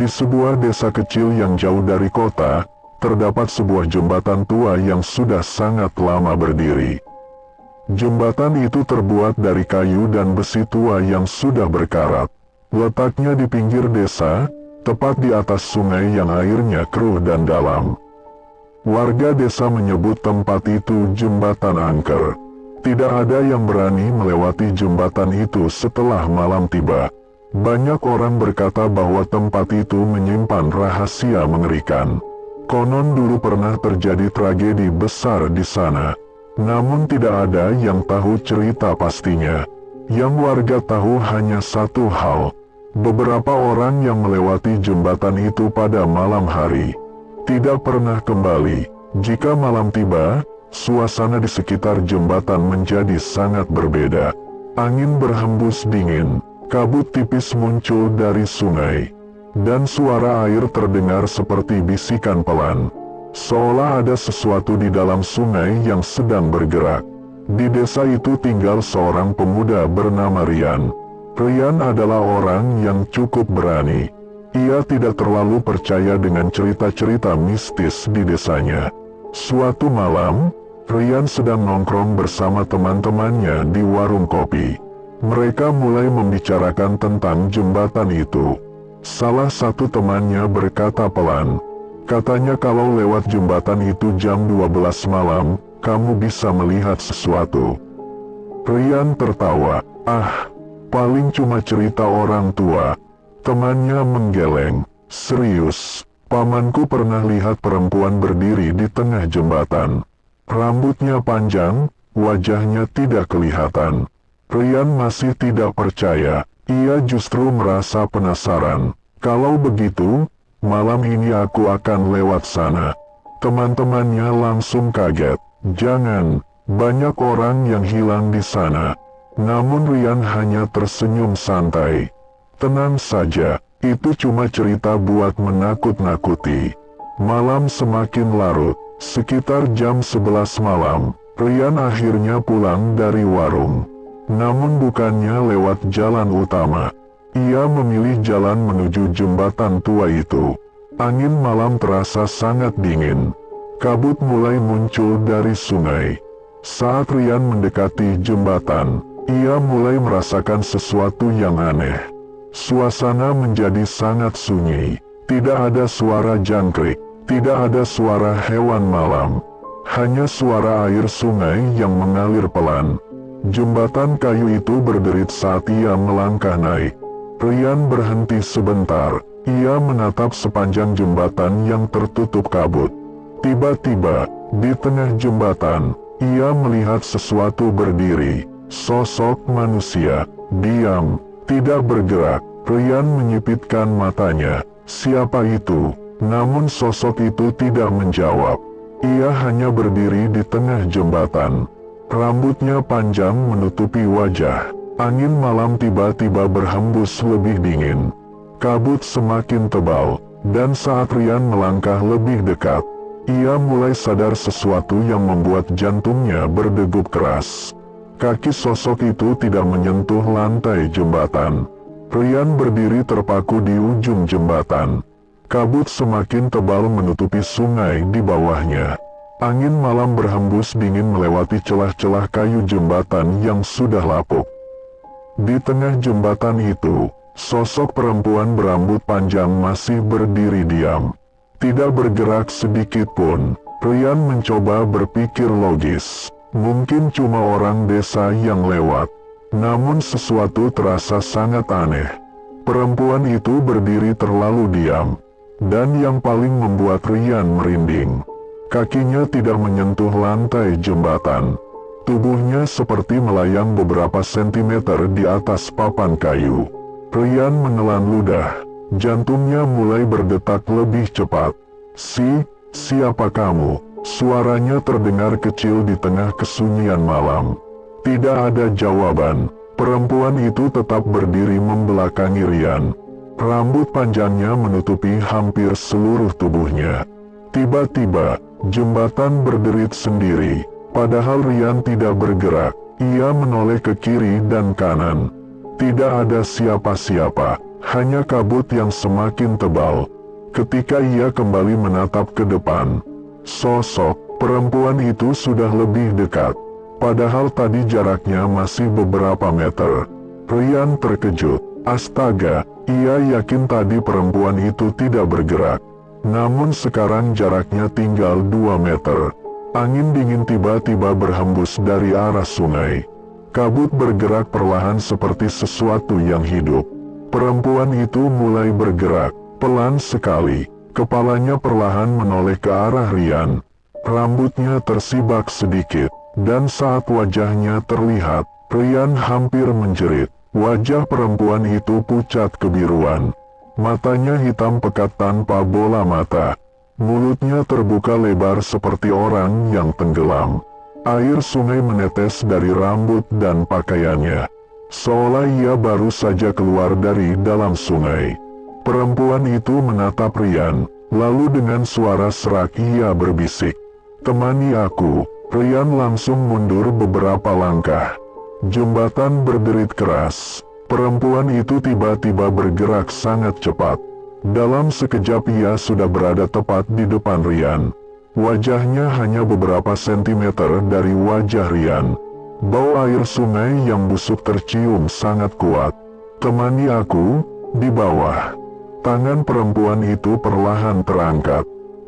Di sebuah desa kecil yang jauh dari kota, terdapat sebuah jembatan tua yang sudah sangat lama berdiri. Jembatan itu terbuat dari kayu dan besi tua yang sudah berkarat. Letaknya di pinggir desa, tepat di atas sungai yang airnya keruh dan dalam. Warga desa menyebut tempat itu Jembatan Angker. Tidak ada yang berani melewati jembatan itu setelah malam tiba. Banyak orang berkata bahwa tempat itu menyimpan rahasia mengerikan. Konon dulu pernah terjadi tragedi besar di sana. Namun tidak ada yang tahu cerita pastinya. Yang warga tahu hanya satu hal. Beberapa orang yang melewati jembatan itu pada malam hari tidak pernah kembali. Jika malam tiba, suasana di sekitar jembatan menjadi sangat berbeda. Angin berhembus dingin. Kabut tipis muncul dari sungai, dan suara air terdengar seperti bisikan pelan. Seolah ada sesuatu di dalam sungai yang sedang bergerak. Di desa itu tinggal seorang pemuda bernama Rian. Rian adalah orang yang cukup berani. Ia tidak terlalu percaya dengan cerita-cerita mistis di desanya. Suatu malam, Rian sedang nongkrong bersama teman-temannya di warung kopi. Mereka mulai membicarakan tentang jembatan itu. Salah satu temannya berkata pelan, katanya kalau lewat jembatan itu jam 12 malam, kamu bisa melihat sesuatu. Rian tertawa, paling cuma cerita orang tua. Temannya menggeleng, serius, pamanku pernah lihat perempuan berdiri di tengah jembatan. Rambutnya panjang, wajahnya tidak kelihatan. Rian masih tidak percaya, ia justru merasa penasaran. Kalau begitu, malam ini aku akan lewat sana. Teman-temannya langsung kaget. Jangan, banyak orang yang hilang di sana. Namun Rian hanya tersenyum santai. Tenang saja, itu cuma cerita buat menakut-nakuti. Malam semakin larut, sekitar jam 11 malam, Rian akhirnya pulang dari warung. Namun bukannya lewat jalan utama. Ia memilih jalan menuju jembatan tua itu. Angin malam terasa sangat dingin. Kabut mulai muncul dari sungai. Saat Rian mendekati jembatan, ia mulai merasakan sesuatu yang aneh. Suasana menjadi sangat sunyi. Tidak ada suara jangkrik, tidak ada suara hewan malam. Hanya suara air sungai yang mengalir pelan. Jembatan kayu itu berderit saat ia melangkah naik. Rian berhenti sebentar. Ia menatap sepanjang jembatan yang tertutup kabut. Tiba-tiba, di tengah jembatan, ia melihat sesuatu berdiri. Sosok manusia, diam, tidak bergerak. Rian menyipitkan matanya. Siapa itu? Namun sosok itu tidak menjawab. Ia hanya berdiri di tengah jembatan. Rambutnya panjang menutupi wajah. Angin malam tiba-tiba berhembus lebih dingin. Kabut semakin tebal, dan saat Rian melangkah lebih dekat, ia mulai sadar sesuatu yang membuat jantungnya berdegup keras. Kaki sosok itu tidak menyentuh lantai jembatan. Rian berdiri terpaku di ujung jembatan. Kabut semakin tebal menutupi sungai di bawahnya. Angin malam berhembus dingin melewati celah-celah kayu jembatan yang sudah lapuk. Di tengah jembatan itu, sosok perempuan berambut panjang masih berdiri diam. Tidak bergerak sedikit pun. Rian mencoba berpikir logis. Mungkin cuma orang desa yang lewat. Namun sesuatu terasa sangat aneh. Perempuan itu berdiri terlalu diam. Dan yang paling membuat Rian merinding, kakinya tidak menyentuh lantai jembatan. Tubuhnya seperti melayang beberapa sentimeter di atas papan kayu. Rian menelan ludah. Jantungnya mulai berdetak lebih cepat. Siapa kamu? Suaranya terdengar kecil di tengah kesunyian malam. Tidak ada jawaban. Perempuan itu tetap berdiri membelakangi Rian. Rambut panjangnya menutupi hampir seluruh tubuhnya. Tiba-tiba, jembatan berderit sendiri. Padahal Rian tidak bergerak. Ia menoleh ke kiri dan kanan. Tidak ada siapa-siapa. hanya kabut yang semakin tebal. Ketika ia kembali menatap ke depan, sosok perempuan itu sudah lebih dekat. Padahal tadi jaraknya masih beberapa meter. Ryan terkejut. Astaga, ia yakin tadi perempuan itu tidak bergerak. Namun sekarang jaraknya tinggal 2 meter. Angin dingin tiba-tiba berhembus dari arah sungai. Kabut bergerak perlahan seperti sesuatu yang hidup. Perempuan itu mulai bergerak, pelan sekali. Kepalanya perlahan menoleh ke arah Ryan. Rambutnya tersibak sedikit, dan saat wajahnya terlihat, Ryan hampir menjerit. Wajah perempuan itu pucat kebiruan. Matanya hitam pekat tanpa bola mata. Mulutnya terbuka lebar seperti orang yang tenggelam. Air sungai menetes dari rambut dan pakaiannya, seolah ia baru saja keluar dari dalam sungai. Perempuan itu menatap Ryan, lalu dengan suara serak ia berbisik, "Temani aku." Ryan langsung mundur beberapa langkah. Jembatan berderit keras. Perempuan itu tiba-tiba bergerak sangat cepat. Dalam sekejap ia sudah berada tepat di depan Ryan. Wajahnya hanya beberapa sentimeter dari wajah Ryan. Bau air sungai yang busuk tercium sangat kuat. "Temani aku." Di bawah, tangan perempuan itu perlahan terangkat.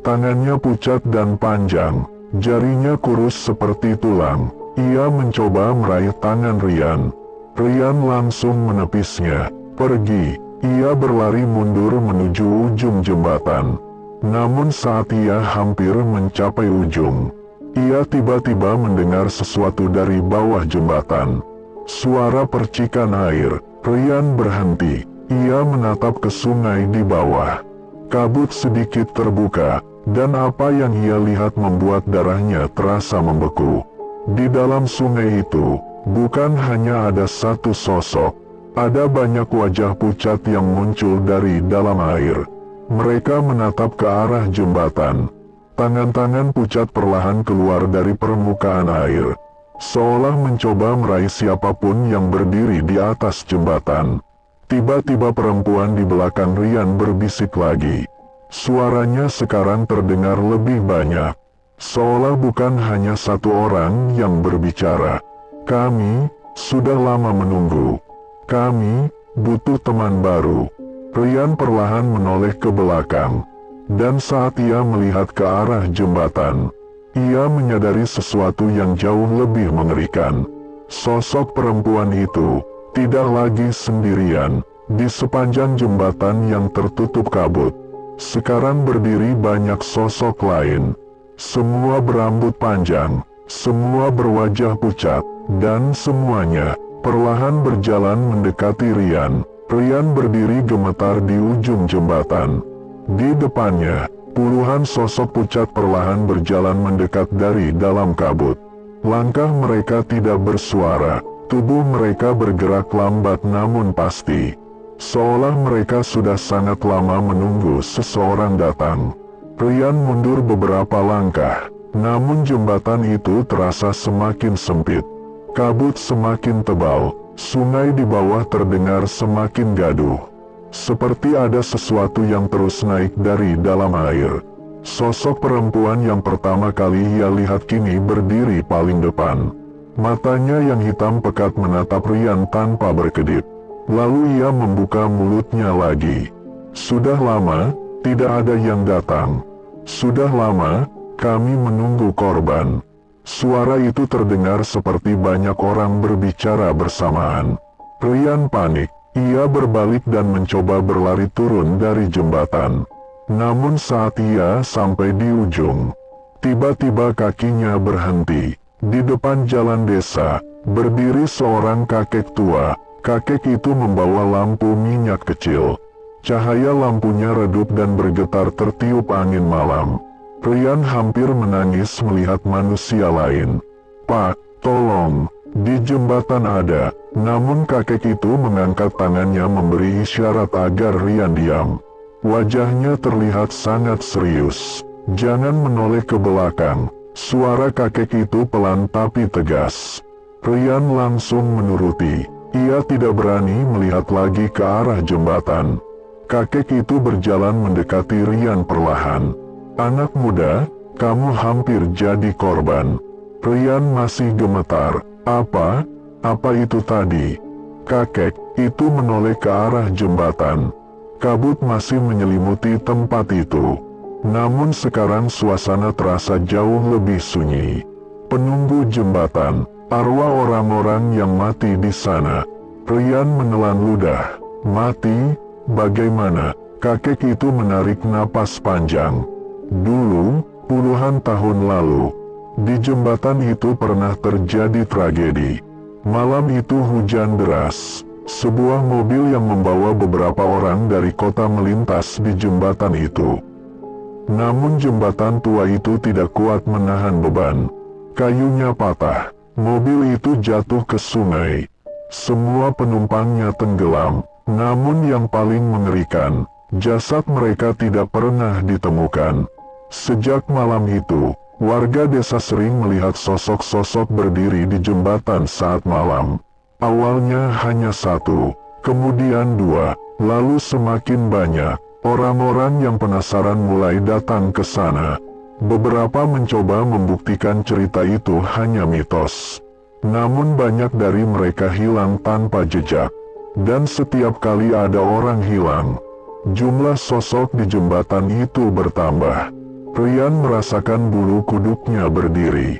Tangannya pucat dan panjang, jarinya kurus seperti tulang. Ia mencoba meraih tangan Ryan. Ryan langsung menepisnya. "Pergi." Ia berlari mundur menuju ujung jembatan. Namun saat ia hampir mencapai ujung, ia tiba-tiba mendengar sesuatu dari bawah jembatan. Suara percikan air. Ryan berhenti. Ia menatap ke sungai di bawah. Kabut sedikit terbuka, dan apa yang ia lihat membuat darahnya terasa membeku. Di dalam sungai itu, bukan hanya ada satu sosok. Ada banyak wajah pucat yang muncul dari dalam air. Mereka menatap ke arah jembatan. Tangan-tangan pucat perlahan keluar dari permukaan air, seolah mencoba meraih siapapun yang berdiri di atas jembatan. Tiba-tiba perempuan di belakang Ryan berbisik lagi. Suaranya sekarang terdengar lebih banyak, seolah bukan hanya satu orang yang berbicara. "Kami sudah lama menunggu. Kami butuh teman baru." Ryan perlahan menoleh ke belakang, dan saat ia melihat ke arah jembatan, ia menyadari sesuatu yang jauh lebih mengerikan. Sosok perempuan itu tidak lagi sendirian. Di sepanjang jembatan yang tertutup kabut, sekarang berdiri banyak sosok lain. Semua berambut panjang, semua berwajah pucat, dan semuanya perlahan berjalan mendekati Ryan. Ryan berdiri gemetar di ujung jembatan. Di depannya, puluhan sosok pucat perlahan berjalan mendekat dari dalam kabut. Langkah mereka tidak bersuara, tubuh mereka bergerak lambat namun pasti. Seolah mereka sudah sangat lama menunggu seseorang datang. Ryan mundur beberapa langkah, namun jembatan itu terasa semakin sempit. Kabut semakin tebal, sungai di bawah terdengar semakin gaduh. Seperti ada sesuatu yang terus naik dari dalam air. Sosok perempuan yang pertama kali ia lihat kini berdiri paling depan. Matanya yang hitam pekat menatap Ryan tanpa berkedip. Lalu ia membuka mulutnya lagi. "Sudah lama, tidak ada yang datang. Sudah lama, kami menunggu korban." Suara itu terdengar seperti banyak orang berbicara bersamaan. Ryan panik. Ia berbalik dan mencoba berlari turun dari jembatan. Namun saat ia sampai di ujung, tiba-tiba kakinya berhenti. Di depan jalan desa, berdiri seorang kakek tua. Kakek itu membawa lampu minyak kecil. Cahaya lampunya redup dan bergetar tertiup angin malam. Ryan hampir menangis melihat manusia lain. "Pak, tolong, di jembatan ada." Namun kakek itu mengangkat tangannya memberi isyarat agar Ryan diam. Wajahnya terlihat sangat serius. "Jangan menoleh ke belakang." Suara kakek itu pelan tapi tegas. Ryan langsung menuruti. Ia tidak berani melihat lagi ke arah jembatan. Kakek itu berjalan mendekati Rian perlahan. "Anak muda, kamu hampir jadi korban." Rian masih gemetar. Apa itu tadi?" Kakek itu menoleh ke arah jembatan. Kabut masih menyelimuti tempat itu. Namun sekarang suasana terasa jauh lebih sunyi. Penunggu jembatan, arwah orang-orang yang mati di sana. Rian menelan ludah. "Mati? Bagaimana?" Kakek itu menarik napas panjang. "Dulu, puluhan tahun lalu, di jembatan itu pernah terjadi tragedi. Malam itu hujan deras. Sebuah mobil yang membawa beberapa orang dari kota melintas di jembatan itu. Namun jembatan tua itu tidak kuat menahan beban. Kayunya patah. Mobil itu jatuh ke sungai. Semua penumpangnya tenggelam. Namun yang paling mengerikan, jasad mereka tidak pernah ditemukan. Sejak malam itu, warga desa sering melihat sosok-sosok berdiri di jembatan saat malam. Awalnya hanya satu, kemudian dua, lalu semakin banyak. Orang-orang yang penasaran mulai datang ke sana. Beberapa mencoba membuktikan cerita itu hanya mitos. Namun banyak dari mereka hilang tanpa jejak. Dan setiap kali ada orang hilang, jumlah sosok di jembatan itu bertambah. Rian merasakan bulu kuduknya berdiri.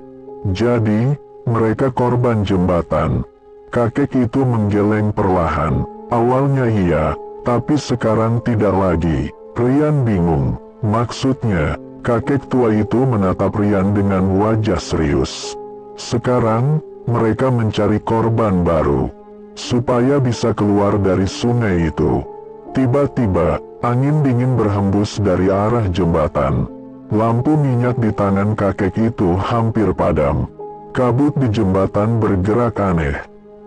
Jadi, mereka korban jembatan. Kakek itu menggeleng perlahan. Awalnya iya, tapi sekarang tidak lagi. Rian bingung. Maksudnya, kakek tua itu menatap Rian dengan wajah serius. Sekarang, mereka mencari korban baru, supaya bisa keluar dari sungai itu. Tiba-tiba, angin dingin berhembus dari arah jembatan. Lampu minyak di tangan kakek itu hampir padam. Kabut di jembatan bergerak aneh.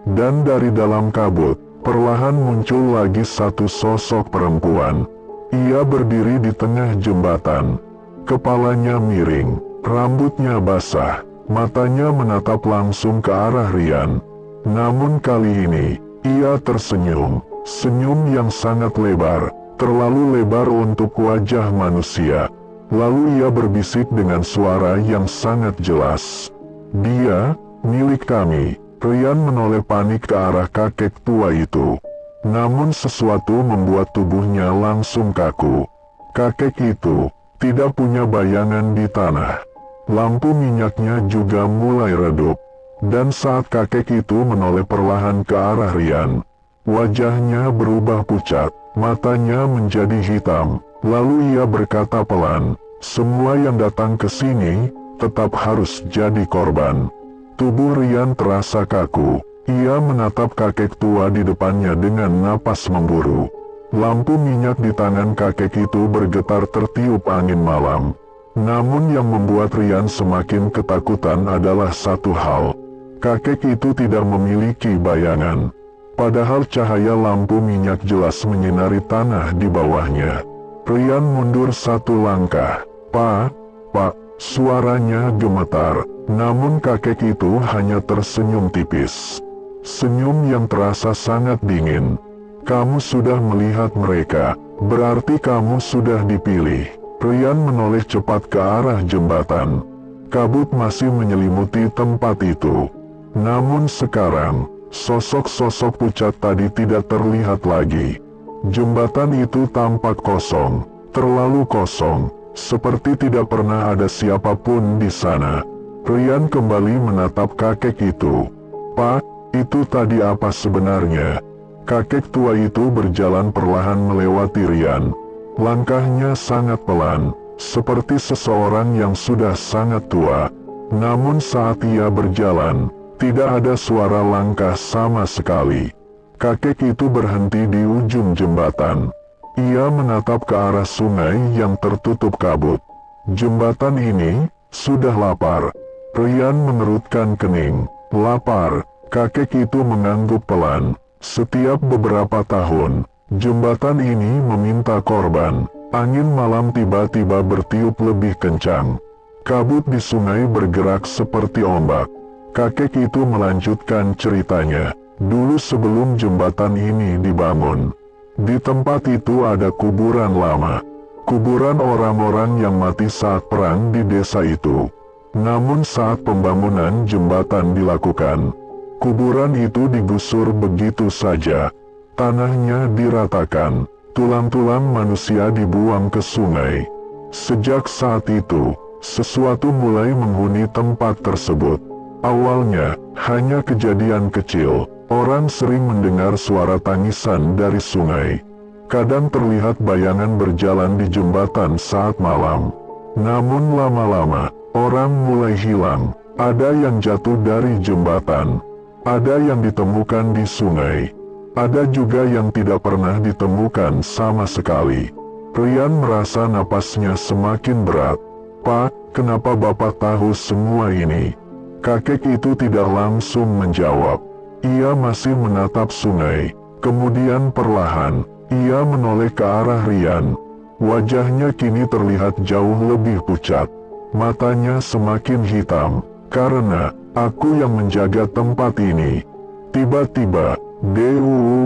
Dan dari dalam kabut, perlahan muncul lagi satu sosok perempuan. Ia berdiri di tengah jembatan. Kepalanya miring, rambutnya basah, matanya menatap langsung ke arah Rian. Namun kali ini, ia tersenyum. Senyum yang sangat lebar, terlalu lebar untuk wajah manusia. Lalu ia berbisik dengan suara yang sangat jelas. "Dia, milik kami." Rian menoleh panik ke arah kakek tua itu. Namun sesuatu membuat tubuhnya langsung kaku. Kakek itu tidak punya bayangan di tanah. Lampu minyaknya juga mulai redup. Dan saat kakek itu menoleh perlahan ke arah Rian, wajahnya berubah pucat, matanya menjadi hitam. Lalu ia berkata pelan, "Semua yang datang ke sini, tetap harus jadi korban." Tubuh Rian terasa kaku. Ia menatap kakek tua di depannya dengan napas memburu. Lampu minyak di tangan kakek itu bergetar tertiup angin malam. Namun yang membuat Rian semakin ketakutan adalah satu hal. Kakek itu tidak memiliki bayangan. Padahal cahaya lampu minyak jelas menyinari tanah di bawahnya. Rian mundur satu langkah. Pak, suaranya gemetar. Namun kakek itu hanya tersenyum tipis. Senyum yang terasa sangat dingin. "Kamu sudah melihat mereka, berarti kamu sudah dipilih." Rian menoleh cepat ke arah jembatan. Kabut masih menyelimuti tempat itu. Namun sekarang, sosok-sosok pucat tadi tidak terlihat lagi. Jembatan itu tampak kosong, terlalu kosong, seperti tidak pernah ada siapapun di sana. Rian kembali menatap kakek itu. "Pak, itu tadi apa sebenarnya?" Kakek tua itu berjalan perlahan melewati Rian. Langkahnya sangat pelan, seperti seseorang yang sudah sangat tua. Namun saat ia berjalan, tidak ada suara langkah sama sekali. Kakek itu berhenti di ujung jembatan. Ia menatap ke arah sungai yang tertutup kabut. Jembatan ini sudah lapar. Rian mengerutkan kening. Lapar. Kakek itu mengangguk pelan. Setiap beberapa tahun, jembatan ini meminta korban. Angin malam tiba-tiba bertiup lebih kencang. Kabut di sungai bergerak seperti ombak. Kakek itu melanjutkan ceritanya. Dulu sebelum jembatan ini dibangun, di tempat itu ada kuburan lama. Kuburan orang-orang yang mati saat perang di desa itu. Namun saat pembangunan jembatan dilakukan, kuburan itu digusur begitu saja. Tanahnya diratakan, tulang-tulang manusia dibuang ke sungai. Sejak saat itu, sesuatu mulai menghuni tempat tersebut. Awalnya, hanya kejadian kecil. Orang sering mendengar suara tangisan dari sungai. Kadang terlihat bayangan berjalan di jembatan saat malam. Namun lama-lama, orang mulai hilang. Ada yang jatuh dari jembatan. Ada yang ditemukan di sungai. Ada juga yang tidak pernah ditemukan sama sekali. Rian merasa napasnya semakin berat. "Pak, kenapa Bapak tahu semua ini?" Kakek itu tidak langsung menjawab. Ia masih menatap sungai. Kemudian perlahan, ia menoleh ke arah Rian. Wajahnya kini terlihat jauh lebih pucat. Matanya semakin hitam. "Karena aku yang menjaga tempat ini." Tiba-tiba,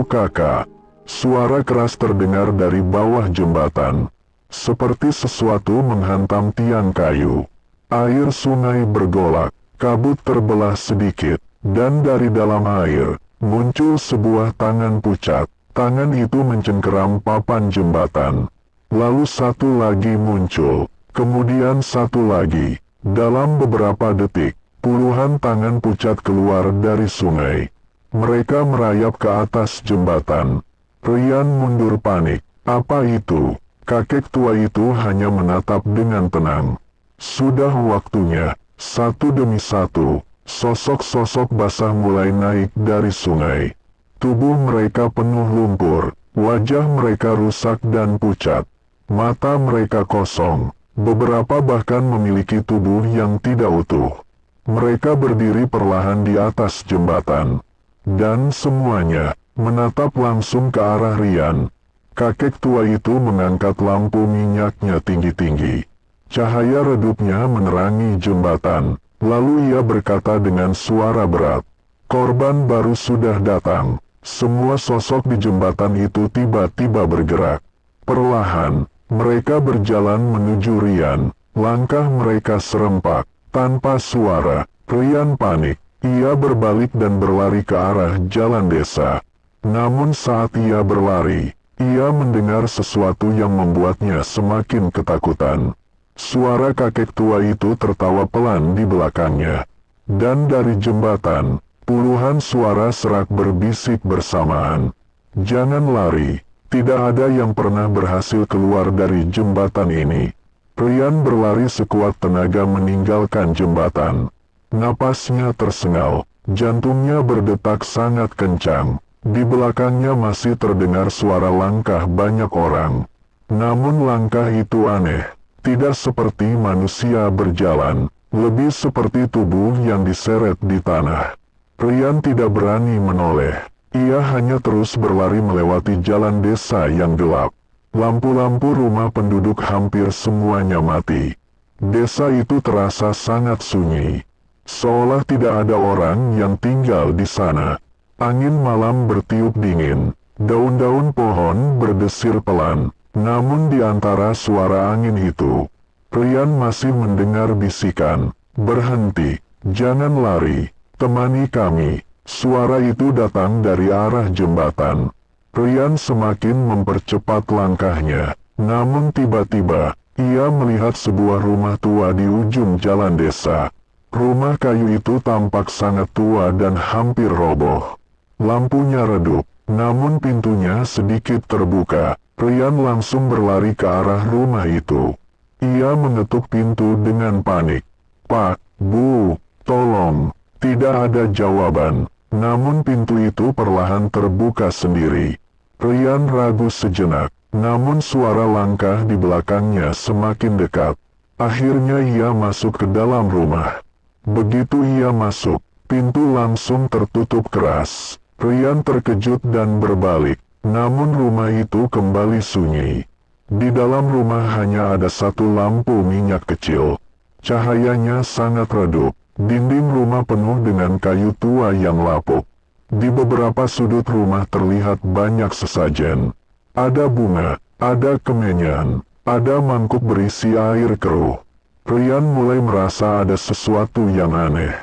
kakak. Suara keras terdengar dari bawah jembatan. Seperti sesuatu menghantam tiang kayu. Air sungai bergolak, kabut terbelah sedikit, dan dari dalam air, muncul sebuah tangan pucat. Tangan itu mencengkeram papan jembatan. Lalu satu lagi muncul, kemudian satu lagi. Dalam beberapa detik, puluhan tangan pucat keluar dari sungai. Mereka merayap ke atas jembatan. Rian mundur panik. Apa itu? Kakek tua itu hanya menatap dengan tenang. Sudah waktunya, satu demi satu, sosok-sosok basah mulai naik dari sungai. Tubuh mereka penuh lumpur, wajah mereka rusak dan pucat. Mata mereka kosong, beberapa bahkan memiliki tubuh yang tidak utuh. Mereka berdiri perlahan di atas jembatan. Dan semuanya menatap langsung ke arah Rian. Kakek tua itu mengangkat lampu minyaknya tinggi-tinggi. Cahaya redupnya menerangi jembatan. Lalu ia berkata dengan suara berat, "Korban baru sudah datang." Semua sosok di jembatan itu tiba-tiba bergerak. Perlahan, mereka berjalan menuju Rian. Langkah mereka serempak. Tanpa suara, Rian panik. Ia berbalik dan berlari ke arah jalan desa. Namun saat ia berlari, ia mendengar sesuatu yang membuatnya semakin ketakutan. Suara kakek tua itu tertawa pelan di belakangnya. Dan dari jembatan, puluhan suara serak berbisik bersamaan. "Jangan lari, tidak ada yang pernah berhasil keluar dari jembatan ini." Rian berlari sekuat tenaga meninggalkan jembatan. Napasnya tersengal, jantungnya berdetak sangat kencang. Di belakangnya masih terdengar suara langkah banyak orang. Namun langkah itu aneh, tidak seperti manusia berjalan, lebih seperti tubuh yang diseret di tanah. Rian tidak berani menoleh. Ia hanya terus berlari melewati jalan desa yang gelap. Lampu-lampu rumah penduduk hampir semuanya mati. Desa itu terasa sangat sunyi. Seolah tidak ada orang yang tinggal di sana. Angin malam bertiup dingin. Daun-daun pohon berdesir pelan. Namun di antara suara angin itu, Rian masih mendengar bisikan. "Berhenti, jangan lari. Temani kami." Suara itu datang dari arah jembatan. Rian semakin mempercepat langkahnya. Namun tiba-tiba, ia melihat sebuah rumah tua di ujung jalan desa. Rumah kayu itu tampak sangat tua dan hampir roboh. Lampunya redup, namun pintunya sedikit terbuka. Rian langsung berlari ke arah rumah itu. Ia mengetuk pintu dengan panik. "Pak, Bu, tolong." Tidak ada jawaban. Namun pintu itu perlahan terbuka sendiri. Rian ragu sejenak, namun suara langkah di belakangnya semakin dekat. Akhirnya ia masuk ke dalam rumah. Begitu ia masuk, pintu langsung tertutup keras. Rian terkejut dan berbalik, namun rumah itu kembali sunyi. Di dalam rumah hanya ada satu lampu minyak kecil. Cahayanya sangat redup. Dinding rumah penuh dengan kayu tua yang lapuk. Di beberapa sudut rumah terlihat banyak sesajen. Ada bunga, ada kemenyan, ada mangkuk berisi air keruh. Rian mulai merasa ada sesuatu yang aneh.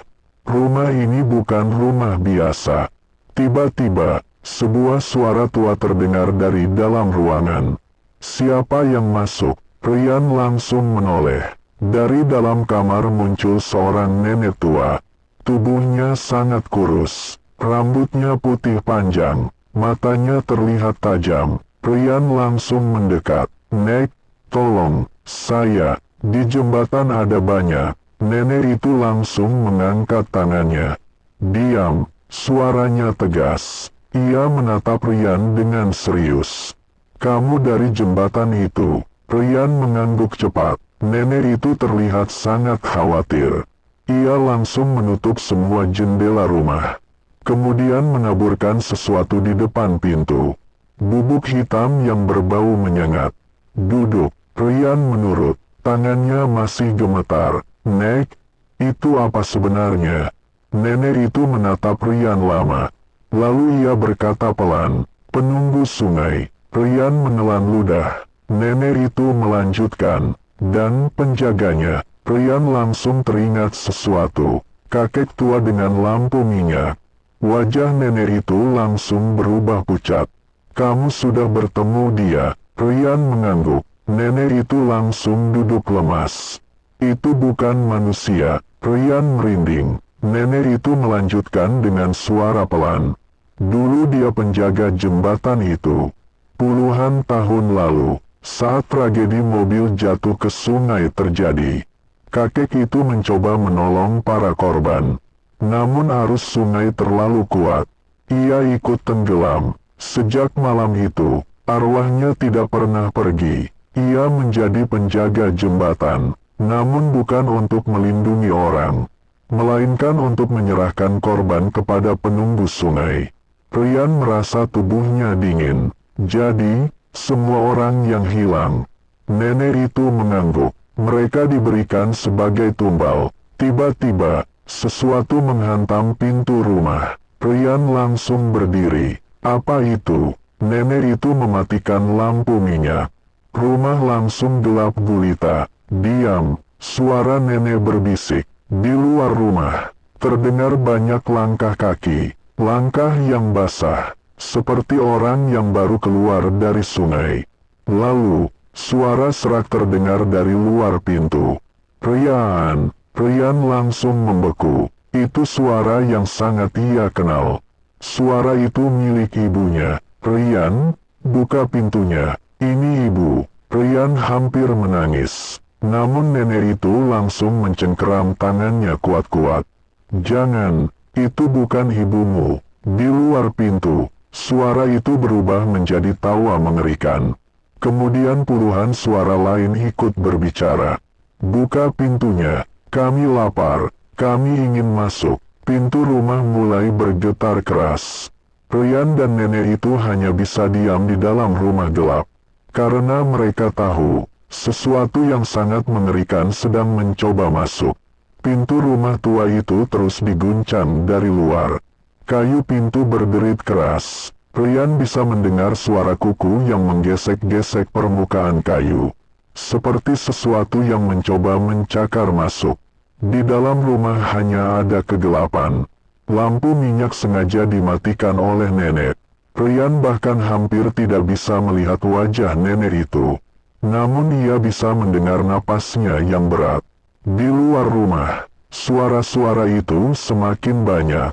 Rumah ini bukan rumah biasa. Tiba-tiba, sebuah suara tua terdengar dari dalam ruangan. Siapa yang masuk? Rian langsung menoleh. Dari dalam kamar muncul seorang nenek tua. Tubuhnya sangat kurus, rambutnya putih panjang, matanya terlihat tajam. Rian langsung mendekat. "Nek, tolong, saya, di jembatan ada banyak." Nenek itu langsung mengangkat tangannya. "Diam," suaranya tegas. Ia menatap Rian dengan serius. "Kamu dari jembatan itu?" Rian mengangguk cepat. Nenek itu terlihat sangat khawatir. Ia langsung menutup semua jendela rumah. Kemudian menaburkan sesuatu di depan pintu. Bubuk hitam yang berbau menyengat. "Duduk." Rian menurut. Tangannya masih gemetar. "Nek, itu apa sebenarnya?" Nenek itu menatap Rian lama. Lalu ia berkata pelan, "Penunggu sungai." Rian menelan ludah. Nenek itu melanjutkan, "Dan penjaganya." Rian langsung teringat sesuatu. Kakek tua dengan lampu minyak. Wajah nenek itu langsung berubah pucat. "Kamu sudah bertemu dia?" Rian mengangguk. Nenek itu langsung duduk lemas. "Itu bukan manusia." Rian merinding. Nenek itu melanjutkan dengan suara pelan. "Dulu dia penjaga jembatan itu. Puluhan tahun lalu, saat tragedi mobil jatuh ke sungai terjadi, kakek itu mencoba menolong para korban. Namun arus sungai terlalu kuat. Ia ikut tenggelam. Sejak malam itu, arwahnya tidak pernah pergi. Ia menjadi penjaga jembatan, namun bukan untuk melindungi orang, melainkan untuk menyerahkan korban kepada penunggu sungai." Rian merasa tubuhnya dingin. "Jadi, semua orang yang hilang." Nenek itu mengangguk. "Mereka diberikan sebagai tumbal." Tiba-tiba, sesuatu menghantam pintu rumah. Rian langsung berdiri. "Apa itu?" Nenek itu mematikan lampu minyak. Rumah langsung gelap gulita. "Diam," suara nenek berbisik. Di luar rumah, terdengar banyak langkah kaki. Langkah yang basah, seperti orang yang baru keluar dari sungai. Lalu, suara serak terdengar dari luar pintu. Rian langsung membeku. Itu suara yang sangat ia kenal. Suara itu milik ibunya. "Rian, buka pintunya. Ini ibu." Rian hampir menangis. Namun nenek itu langsung mencengkeram tangannya kuat-kuat. "Jangan. Itu bukan ibumu." Di luar pintu, suara itu berubah menjadi tawa mengerikan. Kemudian puluhan suara lain ikut berbicara. "Buka pintunya. Kami lapar. Kami ingin masuk." Pintu rumah mulai bergetar keras. Rian dan nenek itu hanya bisa diam di dalam rumah gelap. Karena mereka tahu, sesuatu yang sangat mengerikan sedang mencoba masuk. Pintu rumah tua itu terus diguncang dari luar. Kayu pintu berderit keras. Rian bisa mendengar suara kuku yang menggesek-gesek permukaan kayu. Seperti sesuatu yang mencoba mencakar masuk. Di dalam rumah hanya ada kegelapan. Lampu minyak sengaja dimatikan oleh nenek. Rian bahkan hampir tidak bisa melihat wajah nenek itu. Namun ia bisa mendengar napasnya yang berat. Di luar rumah, suara-suara itu semakin banyak.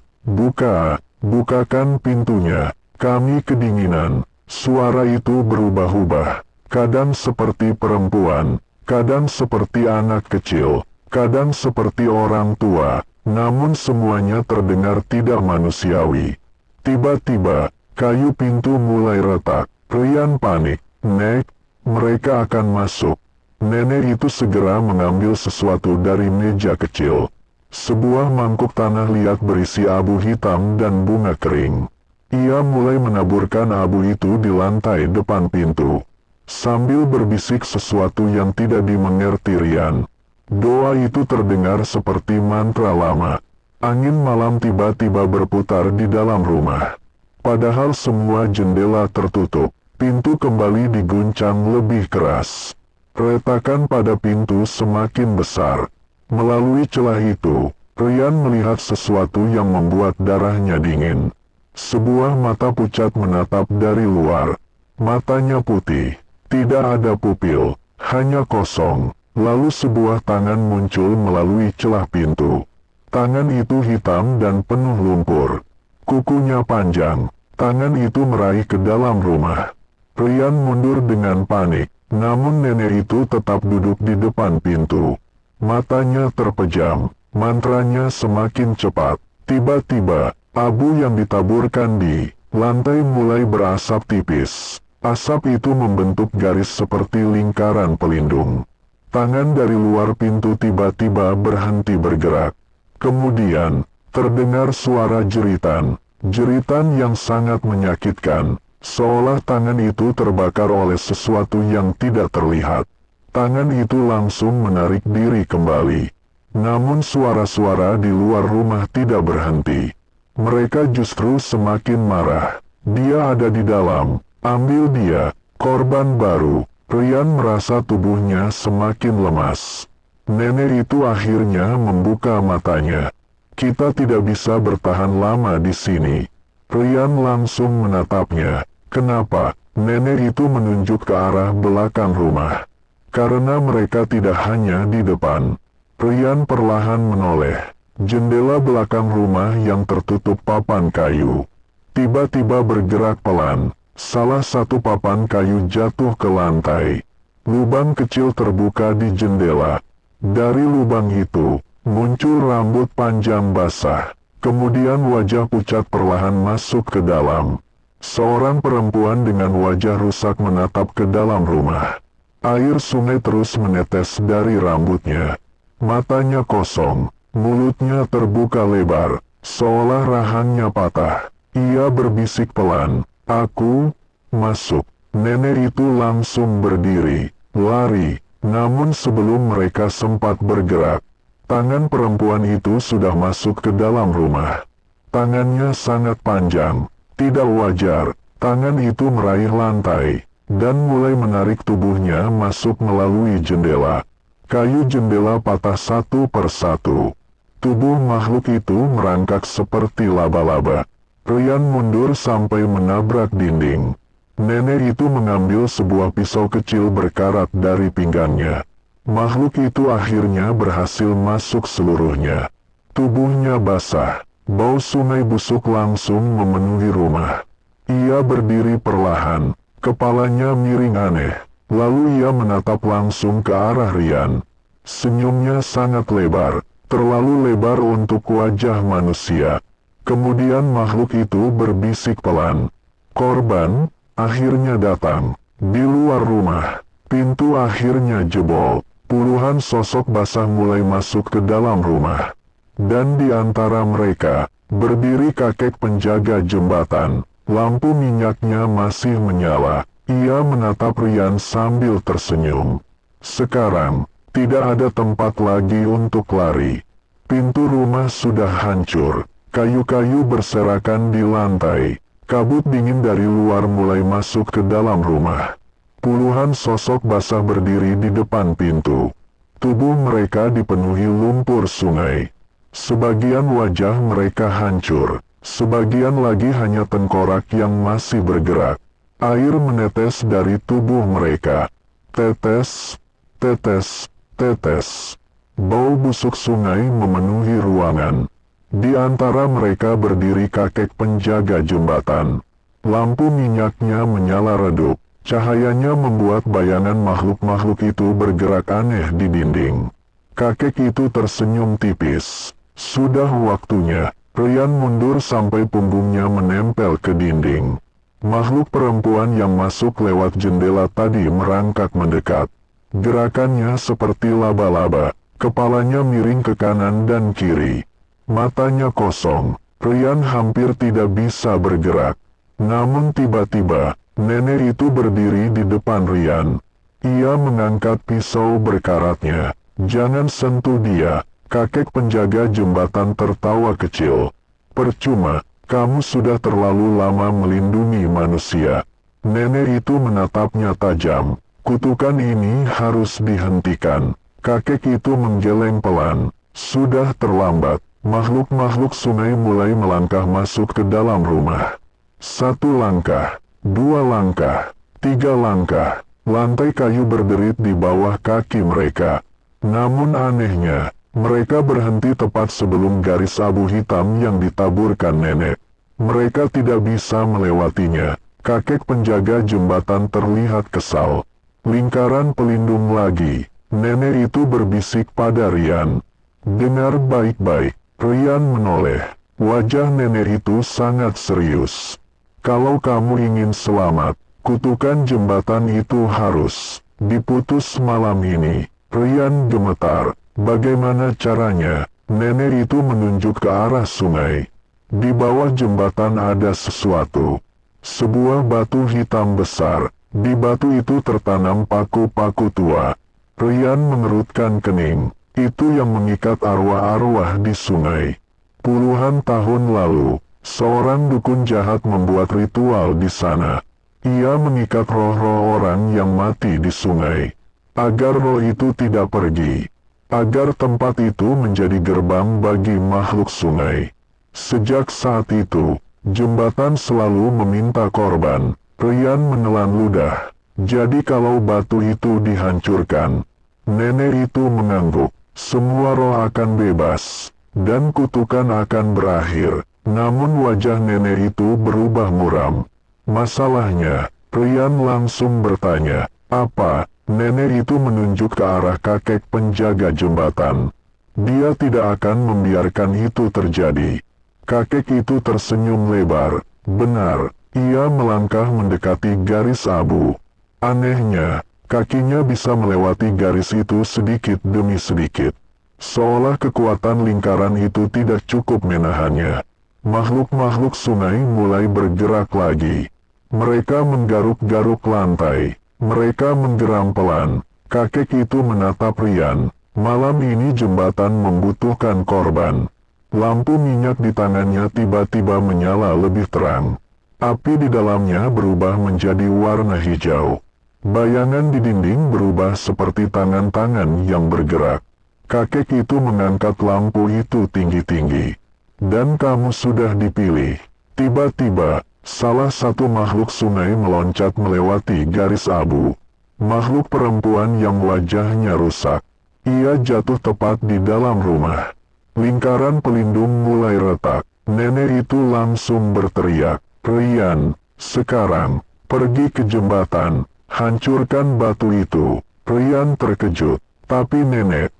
Bukakan pintunya. Kami kedinginan." Suara itu berubah-ubah. Kadang seperti perempuan, kadang seperti anak kecil, kadang seperti orang tua, namun semuanya terdengar tidak manusiawi. Tiba-tiba, kayu pintu mulai retak. Rian panik. "Nek, mereka akan masuk." Nenek itu segera mengambil sesuatu dari meja kecil. Sebuah mangkuk tanah liat berisi abu hitam dan bunga kering. Ia mulai menaburkan abu itu di lantai depan pintu. Sambil berbisik sesuatu yang tidak dimengerti Rian. Doa itu terdengar seperti mantra lama. Angin malam tiba-tiba berputar di dalam rumah. Padahal semua jendela tertutup, pintu kembali diguncang lebih keras. Retakan pada pintu semakin besar. Melalui celah itu, Ryan melihat sesuatu yang membuat darahnya dingin. Sebuah mata pucat menatap dari luar. Matanya putih, tidak ada pupil, hanya kosong. Lalu sebuah tangan muncul melalui celah pintu. Tangan itu hitam dan penuh lumpur. Kukunya panjang. Tangan itu meraih ke dalam rumah. Ryan mundur dengan panik, namun nenek itu tetap duduk di depan pintu. Matanya terpejam, mantranya semakin cepat. Tiba-tiba, abu yang ditaburkan di lantai mulai berasap tipis. Asap itu membentuk garis seperti lingkaran pelindung. Tangan dari luar pintu tiba-tiba berhenti bergerak. Kemudian, terdengar suara jeritan. Jeritan yang sangat menyakitkan, seolah tangan itu terbakar oleh sesuatu yang tidak terlihat. Tangan itu langsung menarik diri kembali. Namun suara-suara di luar rumah tidak berhenti. Mereka justru semakin marah. Dia ada di dalam, ambil dia, korban baru. Ryan merasa tubuhnya semakin lemas. Nenek itu akhirnya membuka matanya. Kita tidak bisa bertahan lama di sini. Ryan langsung menatapnya. Kenapa? Nenek itu menunjuk ke arah belakang rumah. Karena mereka tidak hanya di depan. Ryan perlahan menoleh. Jendela belakang rumah yang tertutup papan kayu tiba-tiba bergerak pelan. Salah satu papan kayu jatuh ke lantai. Lubang kecil terbuka di jendela. Dari lubang itu, muncul rambut panjang basah. Kemudian wajah pucat perlahan masuk ke dalam. Seorang perempuan dengan wajah rusak menatap ke dalam rumah. Air sungai terus menetes dari rambutnya. Matanya kosong, mulutnya terbuka lebar, seolah rahangnya patah. Ia berbisik pelan, "Aku masuk." Nenek itu langsung berdiri, lari, namun sebelum mereka sempat bergerak, tangan perempuan itu sudah masuk ke dalam rumah. Tangannya sangat panjang, tidak wajar. Tangan itu meraih lantai, dan mulai menarik tubuhnya masuk melalui jendela. Kayu jendela patah satu persatu. Tubuh makhluk itu merangkak seperti laba-laba. Ryan mundur sampai menabrak dinding. Nenek itu mengambil sebuah pisau kecil berkarat dari pinggangnya. Makhluk itu akhirnya berhasil masuk seluruhnya. Tubuhnya basah, bau sungai busuk langsung memenuhi rumah. Ia berdiri perlahan, kepalanya miring aneh, lalu ia menatap langsung ke arah Ryan. Senyumnya sangat lebar, terlalu lebar untuk wajah manusia. Kemudian makhluk itu berbisik pelan. Korban akhirnya datang. Di luar rumah, pintu akhirnya jebol. Puluhan sosok basah mulai masuk ke dalam rumah. Dan di antara mereka, berdiri kakek penjaga jembatan. Lampu minyaknya masih menyala. Ia menatap Ryan sambil tersenyum. Sekarang, tidak ada tempat lagi untuk lari. Pintu rumah sudah hancur. Kayu-kayu berserakan di lantai. Kabut dingin dari luar mulai masuk ke dalam rumah. Puluhan sosok basah berdiri di depan pintu. Tubuh mereka dipenuhi lumpur sungai. Sebagian wajah mereka hancur. Sebagian lagi hanya tengkorak yang masih bergerak. Air menetes dari tubuh mereka. Tetes, tetes, tetes. Bau busuk sungai memenuhi ruangan. Di antara mereka berdiri kakek penjaga jembatan. Lampu minyaknya menyala redup. Cahayanya membuat bayangan makhluk-makhluk itu bergerak aneh di dinding. Kakek itu tersenyum tipis. Sudah waktunya. Ryan mundur sampai punggungnya menempel ke dinding. Makhluk perempuan yang masuk lewat jendela tadi merangkak mendekat. Gerakannya seperti laba-laba. Kepalanya miring ke kanan dan kiri. Matanya kosong. Ryan hampir tidak bisa bergerak. Namun tiba-tiba, nenek itu berdiri di depan Ryan. Ia mengangkat pisau berkaratnya. "Jangan sentuh dia." Kakek penjaga jembatan tertawa kecil. Percuma, kamu sudah terlalu lama melindungi manusia. Nenek itu menatapnya tajam. Kutukan ini harus dihentikan. Kakek itu menggeleng pelan. Sudah terlambat. Makhluk-makhluk sungai mulai melangkah masuk ke dalam rumah. 1 langkah, 2 langkah, 3 langkah. Lantai kayu berderit di bawah kaki mereka. Namun anehnya, mereka berhenti tepat sebelum garis abu hitam yang ditaburkan nenek. Mereka tidak bisa melewatinya. Kakek penjaga jembatan terlihat kesal. Lingkaran pelindung lagi. Nenek itu berbisik pada Rian. Dengar baik-baik. Rian menoleh. Wajah nenek itu sangat serius. Kalau kamu ingin selamat, kutukan jembatan itu harus diputus malam ini. Rian gemetar. Bagaimana caranya? Nenek itu menunjuk ke arah sungai. Di bawah jembatan ada sesuatu. Sebuah batu hitam besar. Di batu itu tertanam paku-paku tua. Rian mengerutkan kening. Itu yang mengikat arwah-arwah di sungai. Puluhan tahun lalu, seorang dukun jahat membuat ritual di sana. Ia mengikat roh-roh orang yang mati di sungai. Agar roh itu tidak pergi. Agar tempat itu menjadi gerbang bagi makhluk sungai. Sejak saat itu, jembatan selalu meminta korban. Rian menelan ludah. Jadi kalau batu itu dihancurkan, nenek itu mengangguk. Semua roh akan bebas, dan kutukan akan berakhir. Namun wajah nenek itu berubah muram. Masalahnya, Rian langsung bertanya, apa? Nenek itu menunjuk ke arah kakek penjaga jembatan. Dia tidak akan membiarkan itu terjadi. Kakek itu tersenyum lebar. Benar, ia melangkah mendekati garis abu. Anehnya, kakinya bisa melewati garis itu sedikit demi sedikit. Seolah kekuatan lingkaran itu tidak cukup menahannya. Makhluk-makhluk sungai mulai bergerak lagi. Mereka menggaruk-garuk lantai. Mereka menggeram pelan. Kakek itu menatap Rian. Malam ini jembatan membutuhkan korban. Lampu minyak di tangannya tiba-tiba menyala lebih terang. Api di dalamnya berubah menjadi warna hijau. Bayangan di dinding berubah seperti tangan-tangan yang bergerak. Kakek itu mengangkat lampu itu tinggi-tinggi. Dan kamu sudah dipilih. Tiba-tiba, salah satu makhluk sungai meloncat melewati garis abu. Makhluk perempuan yang wajahnya rusak. Ia jatuh tepat di dalam rumah. Lingkaran pelindung mulai retak. Nenek itu langsung berteriak, Rian, sekarang, pergi ke jembatan. Hancurkan batu itu. Rian terkejut. Tapi nenek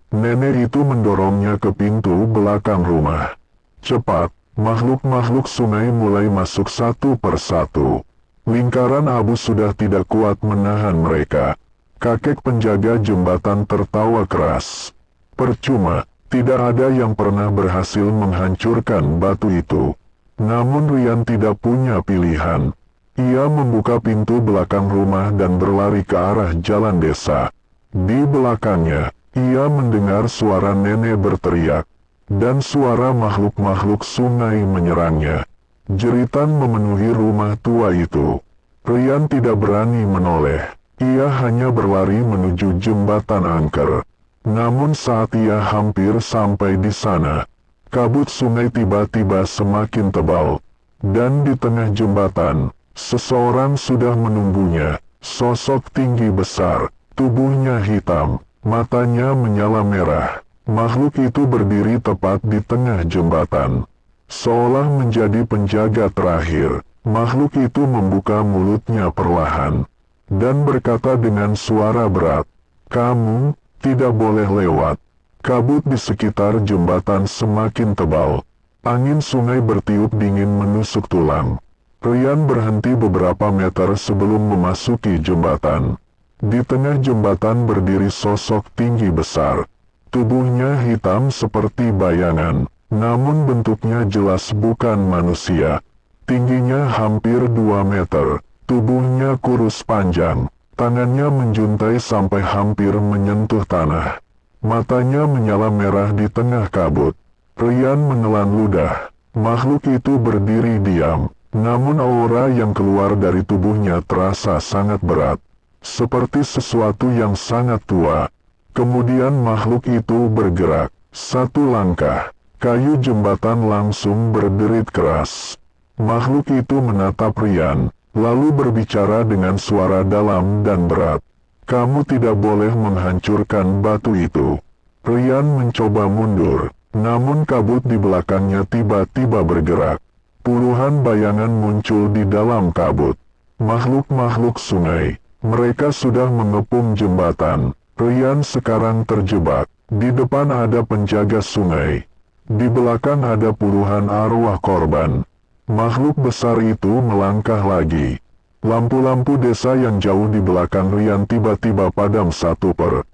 itu mendorongnya ke pintu belakang rumah. Cepat, makhluk-makhluk sungai mulai masuk satu persatu. Lingkaran abu sudah tidak kuat menahan mereka. Kakek penjaga jembatan tertawa keras. Percuma, tidak ada yang pernah berhasil menghancurkan batu itu. Namun Rian tidak punya pilihan. Ia membuka pintu belakang rumah dan berlari ke arah jalan desa. Di belakangnya, ia mendengar suara nenek berteriak, dan suara makhluk-makhluk sungai menyerangnya. Jeritan memenuhi rumah tua itu. Rian tidak berani menoleh. Ia hanya berlari menuju jembatan angker. Namun saat ia hampir sampai di sana, kabut sungai tiba-tiba semakin tebal. Dan di tengah jembatan, seseorang sudah menunggunya. Sosok tinggi besar, tubuhnya hitam, matanya menyala merah. Makhluk itu berdiri tepat di tengah jembatan. Seolah menjadi penjaga terakhir, makhluk itu membuka mulutnya perlahan. Dan berkata dengan suara berat, kamu tidak boleh lewat. Kabut di sekitar jembatan semakin tebal. Angin sungai bertiup dingin menusuk tulang. Rian berhenti beberapa meter sebelum memasuki jembatan. Di tengah jembatan berdiri sosok tinggi besar. Tubuhnya hitam seperti bayangan, namun bentuknya jelas bukan manusia. Tingginya hampir 2 meter, tubuhnya kurus panjang, tangannya menjuntai sampai hampir menyentuh tanah. Matanya menyala merah di tengah kabut. Rian menelan ludah. Makhluk itu berdiri diam, namun aura yang keluar dari tubuhnya terasa sangat berat, seperti sesuatu yang sangat tua. Kemudian makhluk itu bergerak. Satu langkah, kayu jembatan langsung berderit keras. Makhluk itu menatap Rian, lalu berbicara dengan suara dalam dan berat. Kamu tidak boleh menghancurkan batu itu. Rian mencoba mundur, namun kabut di belakangnya tiba-tiba bergerak. Puluhan bayangan muncul di dalam kabut. Makhluk-makhluk sungai. Mereka sudah mengepung jembatan. Rian sekarang terjebak. Di depan ada penjaga sungai. Di belakang ada puluhan arwah korban. Makhluk besar itu melangkah lagi. Lampu-lampu desa yang jauh di belakang Rian tiba-tiba padam satu per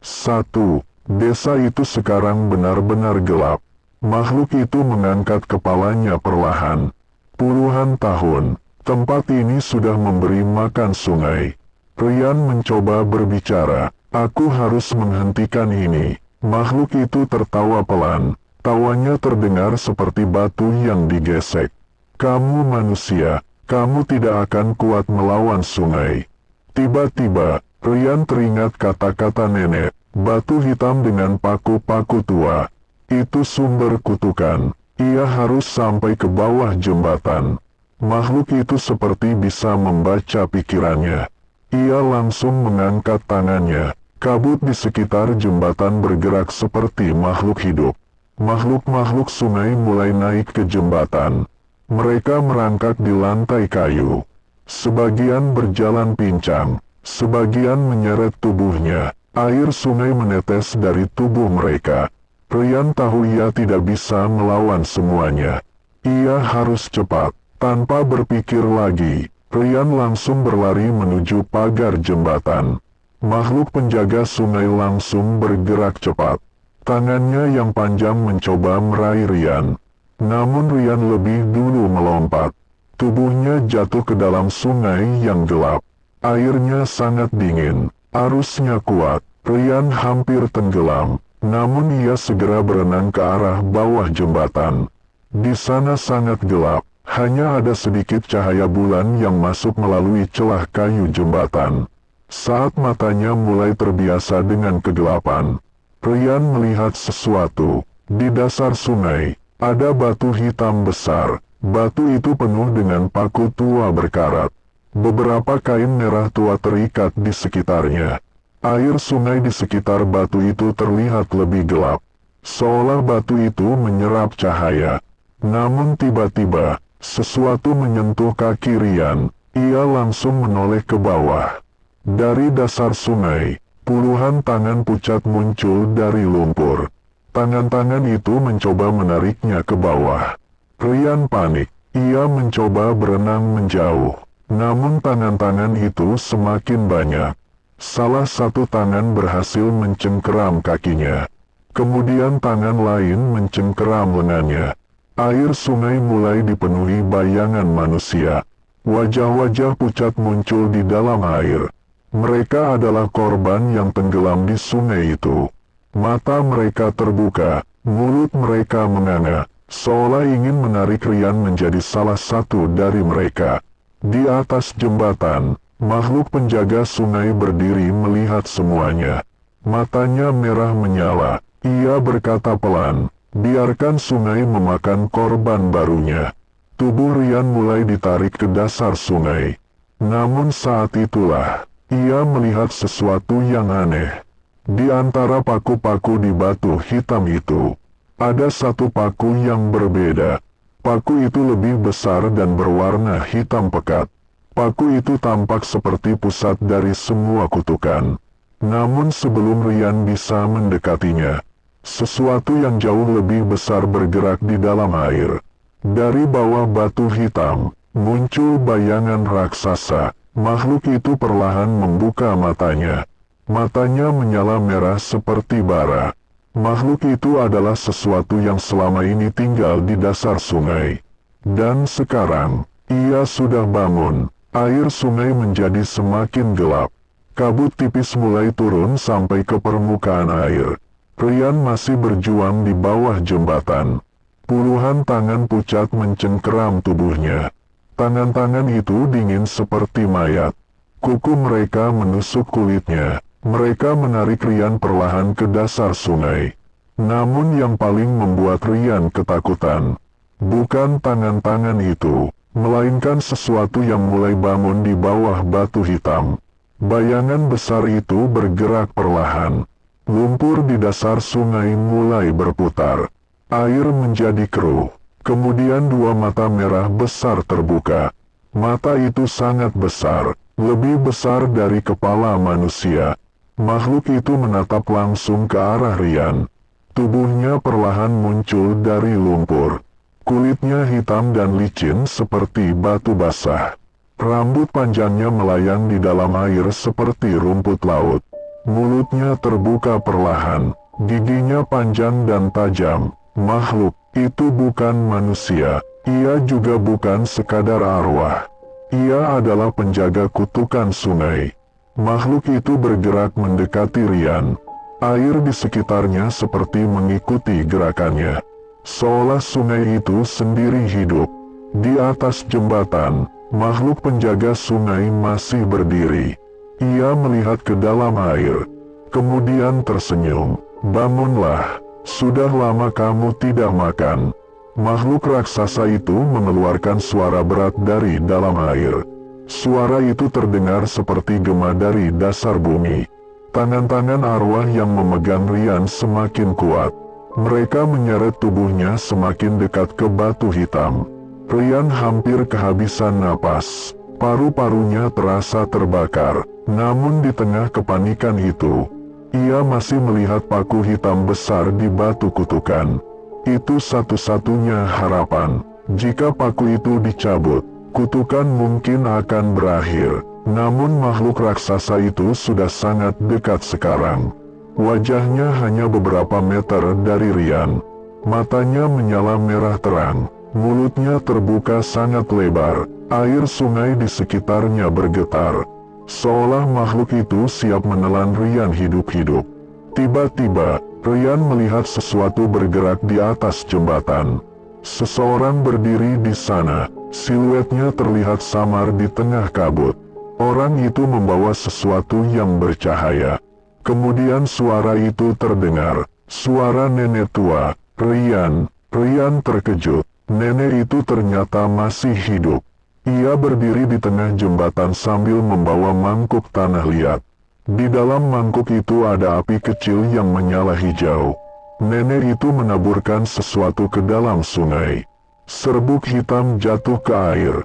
satu. Desa itu sekarang benar-benar gelap. Makhluk itu mengangkat kepalanya perlahan. Puluhan tahun, tempat ini sudah memberi makan sungai. Rian mencoba berbicara. Aku harus menghentikan ini. Makhluk itu tertawa pelan. Tawanya terdengar seperti batu yang digesek. Kamu manusia. Kamu tidak akan kuat melawan sungai. Tiba-tiba, Rian teringat kata-kata nenek. Batu hitam dengan paku-paku tua. Itu sumber kutukan. Ia harus sampai ke bawah jembatan. Makhluk itu seperti bisa membaca pikirannya. Ia langsung mengangkat tangannya. Kabut di sekitar jembatan bergerak seperti makhluk hidup. Makhluk-makhluk sungai mulai naik ke jembatan. Mereka merangkak di lantai kayu. Sebagian berjalan pincang, sebagian menyeret tubuhnya. Air sungai menetes dari tubuh mereka. Rian tahu ia tidak bisa melawan semuanya. Ia harus cepat. Tanpa berpikir lagi, Rian langsung berlari menuju pagar jembatan. Makhluk penjaga sungai langsung bergerak cepat. Tangannya yang panjang mencoba meraih Rian. Namun Rian lebih dulu melompat. Tubuhnya jatuh ke dalam sungai yang gelap. Airnya sangat dingin, arusnya kuat. Rian hampir tenggelam, namun ia segera berenang ke arah bawah jembatan. Di sana sangat gelap, hanya ada sedikit cahaya bulan yang masuk melalui celah kayu jembatan. Saat matanya mulai terbiasa dengan kegelapan, Rian melihat sesuatu. Di dasar sungai, ada batu hitam besar. Batu itu penuh dengan paku tua berkarat. Beberapa kain merah tua terikat di sekitarnya. Air sungai di sekitar batu itu terlihat lebih gelap, seolah batu itu menyerap cahaya. Namun tiba-tiba, sesuatu menyentuh kaki Rian. Ia langsung menoleh ke bawah. Dari dasar sungai, puluhan tangan pucat muncul dari lumpur. Tangan-tangan itu mencoba menariknya ke bawah. Rian panik. Ia mencoba berenang menjauh. Namun tangan-tangan itu semakin banyak. Salah satu tangan berhasil mencengkeram kakinya. Kemudian tangan lain mencengkeram lengannya. Air sungai mulai dipenuhi bayangan manusia. Wajah-wajah pucat muncul di dalam air. Mereka adalah korban yang tenggelam di sungai itu. Mata mereka terbuka, mulut mereka menganga, seolah ingin menarik Rian menjadi salah satu dari mereka. Di atas jembatan, makhluk penjaga sungai berdiri melihat semuanya. Matanya merah menyala. Ia berkata pelan, biarkan sungai memakan korban barunya. Tubuh Rian mulai ditarik ke dasar sungai. Namun saat itulah, ia melihat sesuatu yang aneh. Di antara paku-paku di batu hitam itu, ada satu paku yang berbeda. Paku itu lebih besar dan berwarna hitam pekat. Paku itu tampak seperti pusat dari semua kutukan. Namun sebelum Rian bisa mendekatinya, sesuatu yang jauh lebih besar bergerak di dalam air. Dari bawah batu hitam, muncul bayangan raksasa. Makhluk itu perlahan membuka matanya. Matanya menyala merah seperti bara. Makhluk itu adalah sesuatu yang selama ini tinggal di dasar sungai. Dan sekarang, ia sudah bangun. Air sungai menjadi semakin gelap. Kabut tipis mulai turun sampai ke permukaan air. Rian masih berjuang di bawah jembatan. Puluhan tangan pucat mencengkeram tubuhnya. Tangan-tangan itu dingin seperti mayat. Kuku mereka menusuk kulitnya. Mereka menarik Rian perlahan ke dasar sungai. Namun yang paling membuat Rian ketakutan, bukan tangan-tangan itu, melainkan sesuatu yang mulai bangun di bawah batu hitam. Bayangan besar itu bergerak perlahan. Lumpur di dasar sungai mulai berputar. Air menjadi keruh. Kemudian dua mata merah besar terbuka. Mata itu sangat besar, lebih besar dari kepala manusia. Makhluk itu menatap langsung ke arah Rian. Tubuhnya perlahan muncul dari lumpur. Kulitnya hitam dan licin seperti batu basah. Rambut panjangnya melayang di dalam air seperti rumput laut. Mulutnya terbuka perlahan. Giginya panjang dan tajam. Makhluk itu bukan manusia. Ia juga bukan sekadar arwah. Ia adalah penjaga kutukan sungai. Makhluk itu bergerak mendekati Rian. Air di sekitarnya seperti mengikuti gerakannya. Seolah sungai itu sendiri hidup. Di atas jembatan, makhluk penjaga sungai masih berdiri. Ia melihat ke dalam air. Kemudian tersenyum. "Bangunlah, sudah lama kamu tidak makan." Makhluk raksasa itu mengeluarkan suara berat dari dalam air. Suara itu terdengar seperti gema dari dasar bumi. Tangan-tangan arwah yang memegang Rian semakin kuat. Mereka menyeret tubuhnya semakin dekat ke batu hitam. Rian hampir kehabisan napas. Paru-parunya terasa terbakar. Namun di tengah kepanikan itu, ia masih melihat paku hitam besar di batu kutukan. Itu satu-satunya harapan. Jika paku itu dicabut, kutukan mungkin akan berakhir. Namun makhluk raksasa itu sudah sangat dekat sekarang. Wajahnya hanya beberapa meter dari Rian. Matanya menyala merah terang. Mulutnya terbuka sangat lebar. Air sungai di sekitarnya bergetar. Seolah makhluk itu siap menelan Rian hidup-hidup. Tiba-tiba, Rian melihat sesuatu bergerak di atas jembatan. Seseorang berdiri di sana. Siluetnya terlihat samar di tengah kabut. Orang itu membawa sesuatu yang bercahaya. Kemudian suara itu terdengar. Suara nenek tua. "Rian." Rian terkejut. Nenek itu ternyata masih hidup. Ia berdiri di tengah jembatan sambil membawa mangkuk tanah liat. Di dalam mangkuk itu ada api kecil yang menyala hijau. Nenek itu menaburkan sesuatu ke dalam sungai. Serbuk hitam jatuh ke air.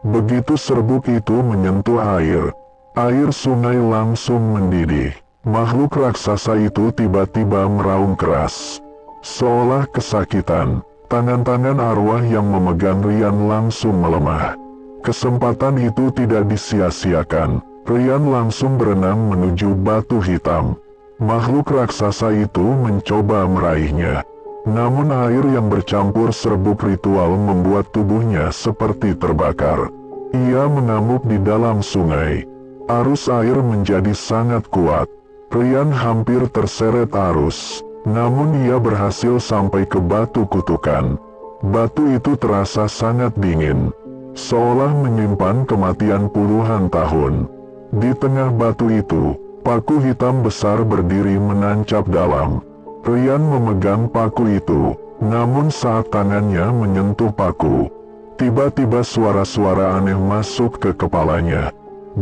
Begitu serbuk itu menyentuh air, air sungai langsung mendidih. Makhluk raksasa itu tiba-tiba meraung keras. Seolah kesakitan, tangan-tangan arwah yang memegang Rian langsung melemah. Kesempatan itu tidak disia-siakan. Rian langsung berenang menuju batu hitam. Makhluk raksasa itu mencoba meraihnya. Namun air yang bercampur serbuk ritual membuat tubuhnya seperti terbakar. Ia mengamuk di dalam sungai. Arus air menjadi sangat kuat. Rian hampir terseret arus. Namun ia berhasil sampai ke batu kutukan. Batu itu terasa sangat dingin. Seolah menyimpan kematian puluhan tahun. Di tengah batu itu, paku hitam besar berdiri menancap dalam. Rian memegang paku itu, namun saat tangannya menyentuh paku, tiba-tiba suara-suara aneh masuk ke kepalanya.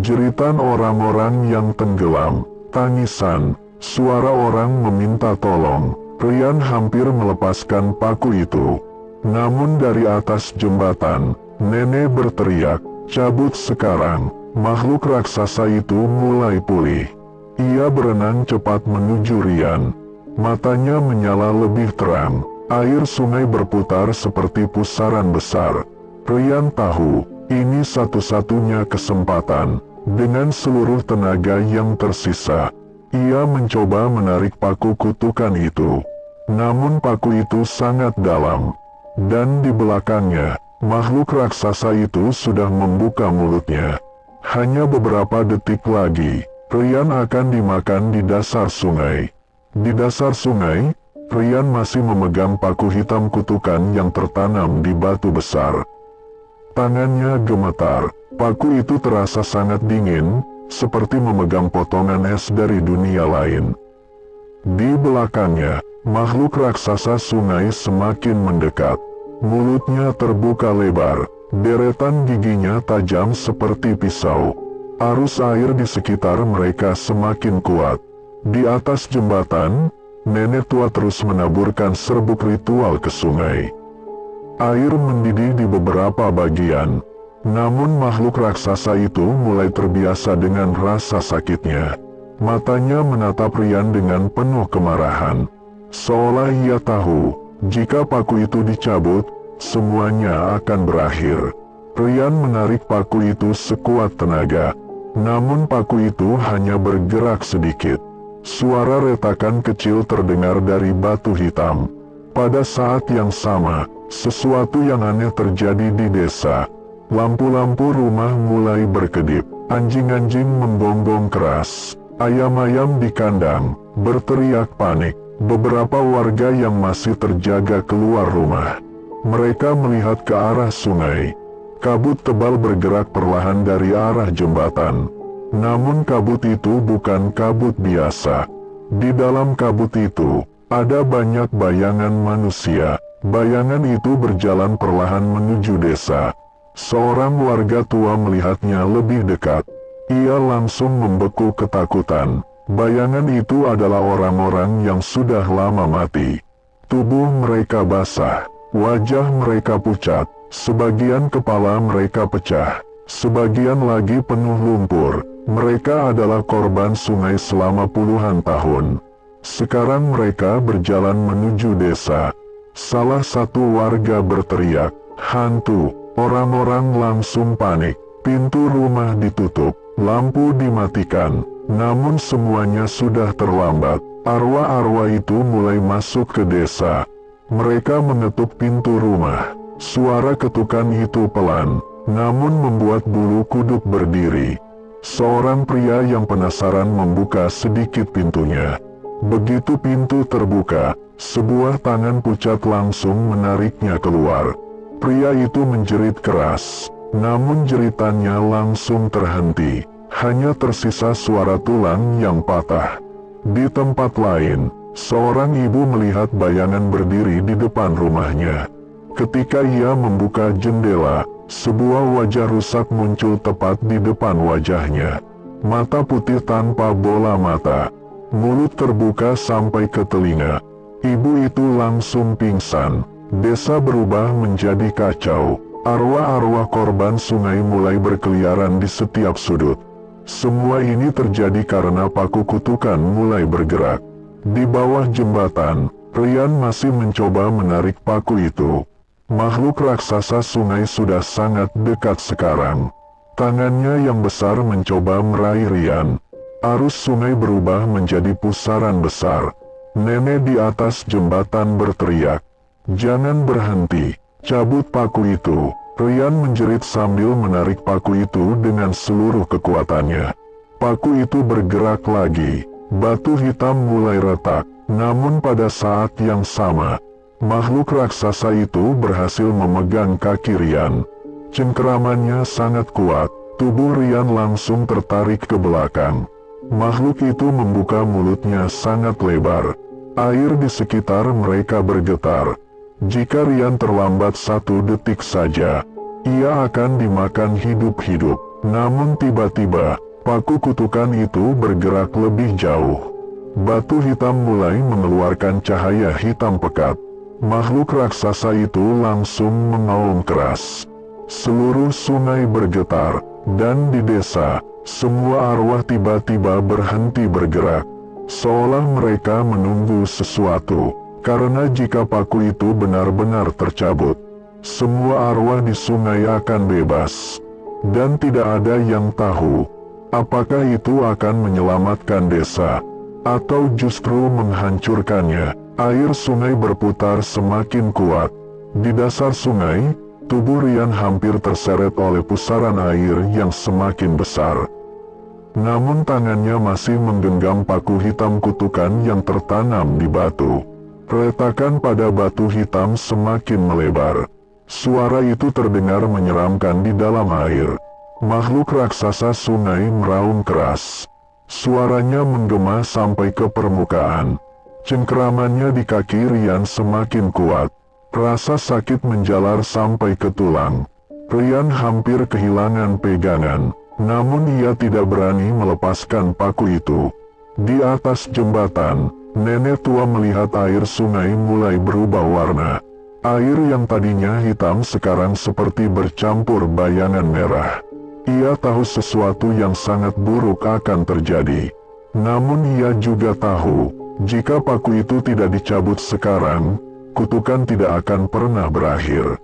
Jeritan orang-orang yang tenggelam, tangisan, suara orang meminta tolong. Rian hampir melepaskan paku itu. Namun dari atas jembatan, nenek berteriak, "Cabut sekarang." Makhluk raksasa itu mulai pulih. Ia berenang cepat menuju Rian. Matanya menyala lebih terang. Air sungai berputar seperti pusaran besar. Rian tahu, ini satu-satunya kesempatan. Dengan seluruh tenaga yang tersisa, ia mencoba menarik paku kutukan itu. Namun paku itu sangat dalam. Dan di belakangnya, makhluk raksasa itu sudah membuka mulutnya. Hanya beberapa detik lagi, Rian akan dimakan di dasar sungai. Di dasar sungai, Rian masih memegang paku hitam kutukan yang tertanam di batu besar. Tangannya gemetar. Paku itu terasa sangat dingin, seperti memegang potongan es dari dunia lain. Di belakangnya, makhluk raksasa sungai semakin mendekat. Mulutnya terbuka lebar, deretan giginya tajam seperti pisau. Arus air di sekitar mereka semakin kuat. Di atas jembatan, nenek tua terus menaburkan serbuk ritual ke sungai. Air mendidih di beberapa bagian, namun makhluk raksasa itu mulai terbiasa dengan rasa sakitnya. Matanya menatap Rian dengan penuh kemarahan, seolah ia tahu, jika paku itu dicabut, semuanya akan berakhir. Rian menarik paku itu sekuat tenaga, namun paku itu hanya bergerak sedikit. Suara retakan kecil terdengar dari batu hitam. Pada saat yang sama, sesuatu yang aneh terjadi di desa. Lampu-lampu rumah mulai berkedip, anjing-anjing menggonggong keras, ayam-ayam di kandang berteriak panik. Beberapa warga yang masih terjaga keluar rumah. Mereka melihat ke arah sungai. Kabut tebal bergerak perlahan dari arah jembatan. Namun kabut itu bukan kabut biasa. Di dalam kabut itu, ada banyak bayangan manusia. Bayangan itu berjalan perlahan menuju desa. Seorang warga tua melihatnya lebih dekat. Ia langsung membeku ketakutan. Bayangan itu adalah orang-orang yang sudah lama mati. Tubuh mereka basah, wajah mereka pucat, sebagian kepala mereka pecah, sebagian lagi penuh lumpur. Mereka adalah korban sungai selama puluhan tahun. Sekarang mereka berjalan menuju desa. Salah satu warga berteriak, "Hantu!" Orang-orang langsung panik. Pintu rumah ditutup, lampu dimatikan. Namun semuanya sudah terlambat. Arwah-arwah itu mulai masuk ke desa. Mereka mengetuk pintu rumah. Suara ketukan itu pelan, namun membuat bulu kuduk berdiri. Seorang pria yang penasaran membuka sedikit pintunya. Begitu pintu terbuka, sebuah tangan pucat langsung menariknya keluar. Pria itu menjerit keras, namun jeritannya langsung terhenti. Hanya tersisa suara tulang yang patah. Di tempat lain, seorang ibu melihat bayangan berdiri di depan rumahnya. Ketika ia membuka jendela, sebuah wajah rusak muncul tepat di depan wajahnya. Mata putih tanpa bola mata. Mulut terbuka sampai ke telinga. Ibu itu langsung pingsan. Desa berubah menjadi kacau. Arwah-arwah korban sungai mulai berkeliaran di setiap sudut. Semua ini terjadi karena paku kutukan mulai bergerak. Di bawah jembatan, Rian masih mencoba menarik paku itu. Makhluk raksasa sungai sudah sangat dekat sekarang. Tangannya yang besar mencoba meraih Rian. Arus sungai berubah menjadi pusaran besar. Nenek di atas jembatan berteriak, "Jangan berhenti, cabut paku itu." Rian menjerit sambil menarik paku itu dengan seluruh kekuatannya. Paku itu bergerak lagi. Batu hitam mulai retak. Namun pada saat yang sama, makhluk raksasa itu berhasil memegang kaki Rian. Cengkeramannya sangat kuat. Tubuh Rian langsung tertarik ke belakang. Makhluk itu membuka mulutnya sangat lebar. Air di sekitar mereka bergetar. Jika Rian terlambat 1 detik saja, ia akan dimakan hidup-hidup. Namun tiba-tiba, paku kutukan itu bergerak lebih jauh. Batu hitam mulai mengeluarkan cahaya hitam pekat. Makhluk raksasa itu langsung mengaum keras. Seluruh sungai bergetar, dan di desa, semua arwah tiba-tiba berhenti bergerak, seolah mereka menunggu sesuatu. Karena jika paku itu benar-benar tercabut, semua arwah di sungai akan bebas. Dan tidak ada yang tahu, apakah itu akan menyelamatkan desa, atau justru menghancurkannya. Air sungai berputar semakin kuat. Di dasar sungai, tubuh Rian hampir terseret oleh pusaran air yang semakin besar. namun tangannya masih menggenggam paku hitam kutukan yang tertanam di batu. Retakan pada batu hitam semakin melebar. Suara itu terdengar menyeramkan di dalam air. Makhluk raksasa sungai meraung keras. Suaranya menggema sampai ke permukaan. Cengkeramannya di kaki Rian semakin kuat. Rasa sakit menjalar sampai ke tulang. Rian hampir kehilangan pegangan, namun ia tidak berani melepaskan paku itu. Di atas jembatan, nenek tua melihat air sungai mulai berubah warna. Air yang tadinya hitam sekarang seperti bercampur bayangan merah. Ia tahu sesuatu yang sangat buruk akan terjadi. Namun ia juga tahu, jika paku itu tidak dicabut sekarang, kutukan tidak akan pernah berakhir.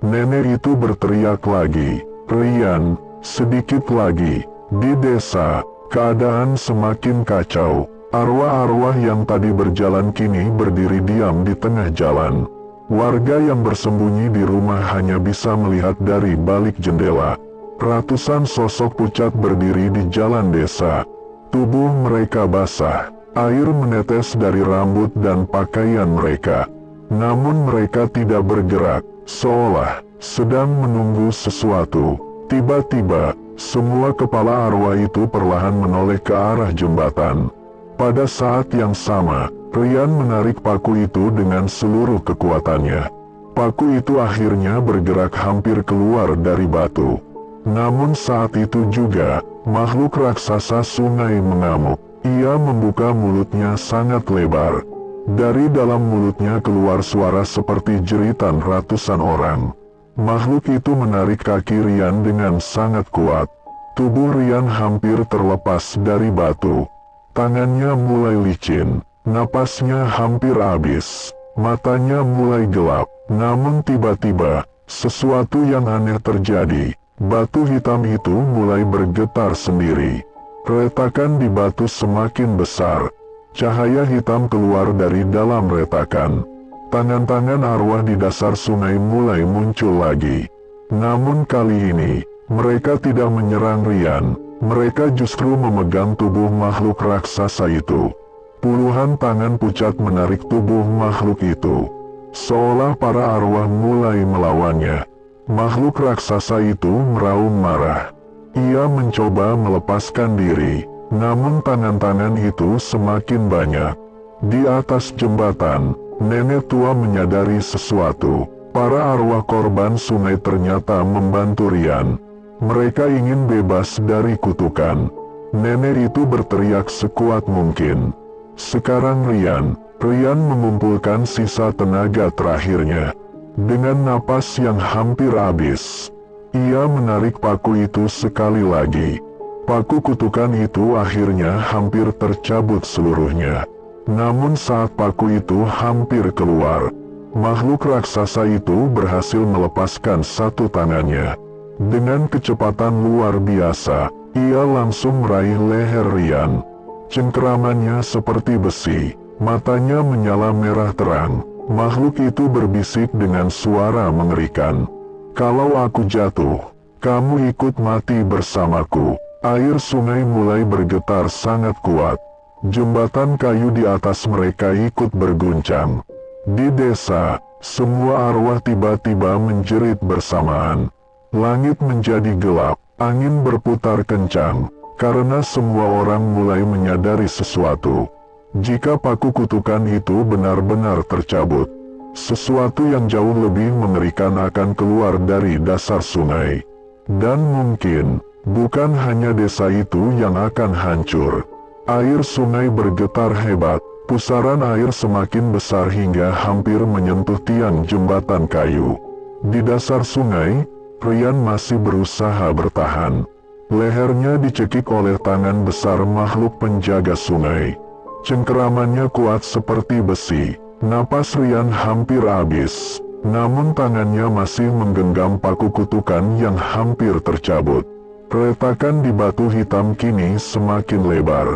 Nenek itu berteriak lagi, "Rian, sedikit lagi." Di desa, keadaan semakin kacau. Arwah-arwah yang tadi berjalan kini berdiri diam di tengah jalan. Warga yang bersembunyi di rumah hanya bisa melihat dari balik jendela. Ratusan sosok pucat berdiri di jalan desa. Tubuh mereka basah, air menetes dari rambut dan pakaian mereka. Namun mereka tidak bergerak, seolah sedang menunggu sesuatu. Tiba-tiba, semua kepala arwah itu perlahan menoleh ke arah jembatan. Pada saat yang sama, Rian menarik paku itu dengan seluruh kekuatannya. Paku itu akhirnya bergerak hampir keluar dari batu. Namun saat itu juga, makhluk raksasa sungai mengamuk. Ia membuka mulutnya sangat lebar. Dari dalam mulutnya keluar suara seperti jeritan ratusan orang. Makhluk itu menarik kaki Rian dengan sangat kuat. Tubuh Rian hampir terlepas dari batu. Tangannya mulai licin. Napasnya hampir habis, matanya mulai gelap, namun tiba-tiba, sesuatu yang aneh terjadi. Batu hitam itu mulai bergetar sendiri. Retakan di batu semakin besar. Cahaya hitam keluar dari dalam retakan. Tangan-tangan arwah di dasar sungai mulai muncul lagi. Namun kali ini, mereka tidak menyerang Rian. Mereka justru memegang tubuh makhluk raksasa itu. Puluhan tangan pucat menarik tubuh makhluk itu. Seolah para arwah mulai melawannya. Makhluk raksasa itu meraung marah. Ia mencoba melepaskan diri, namun tangan-tangan itu semakin banyak. Di atas jembatan, nenek tua menyadari sesuatu. Para arwah korban sungai ternyata membantu Rian. Mereka ingin bebas dari kutukan. Nenek itu berteriak sekuat mungkin. Sekarang Rian mengumpulkan sisa tenaga terakhirnya. Dengan napas yang hampir habis, ia menarik paku itu sekali lagi. Paku kutukan itu akhirnya hampir tercabut seluruhnya. Namun saat paku itu hampir keluar, makhluk raksasa itu berhasil melepaskan satu tangannya. Dengan kecepatan luar biasa, ia langsung meraih leher Rian. Cengkeramannya seperti besi, matanya menyala merah terang. Makhluk itu berbisik dengan suara mengerikan. "Kalau aku jatuh, kamu ikut mati bersamaku." Air sungai mulai bergetar sangat kuat. Jembatan kayu di atas mereka ikut berguncang. Di desa, semua arwah tiba-tiba menjerit bersamaan. Langit menjadi gelap, angin berputar kencang. Karena semua orang mulai menyadari sesuatu. Jika paku kutukan itu benar-benar tercabut, sesuatu yang jauh lebih mengerikan akan keluar dari dasar sungai. Dan mungkin, bukan hanya desa itu yang akan hancur. Air sungai bergetar hebat, pusaran air semakin besar hingga hampir menyentuh tiang jembatan kayu. Di dasar sungai, Rian masih berusaha bertahan. Lehernya dicekik oleh tangan besar makhluk penjaga sungai. Cengkeramannya kuat seperti besi. Napas Rian hampir habis. Namun tangannya masih menggenggam paku kutukan yang hampir tercabut. Retakan di batu hitam kini semakin lebar.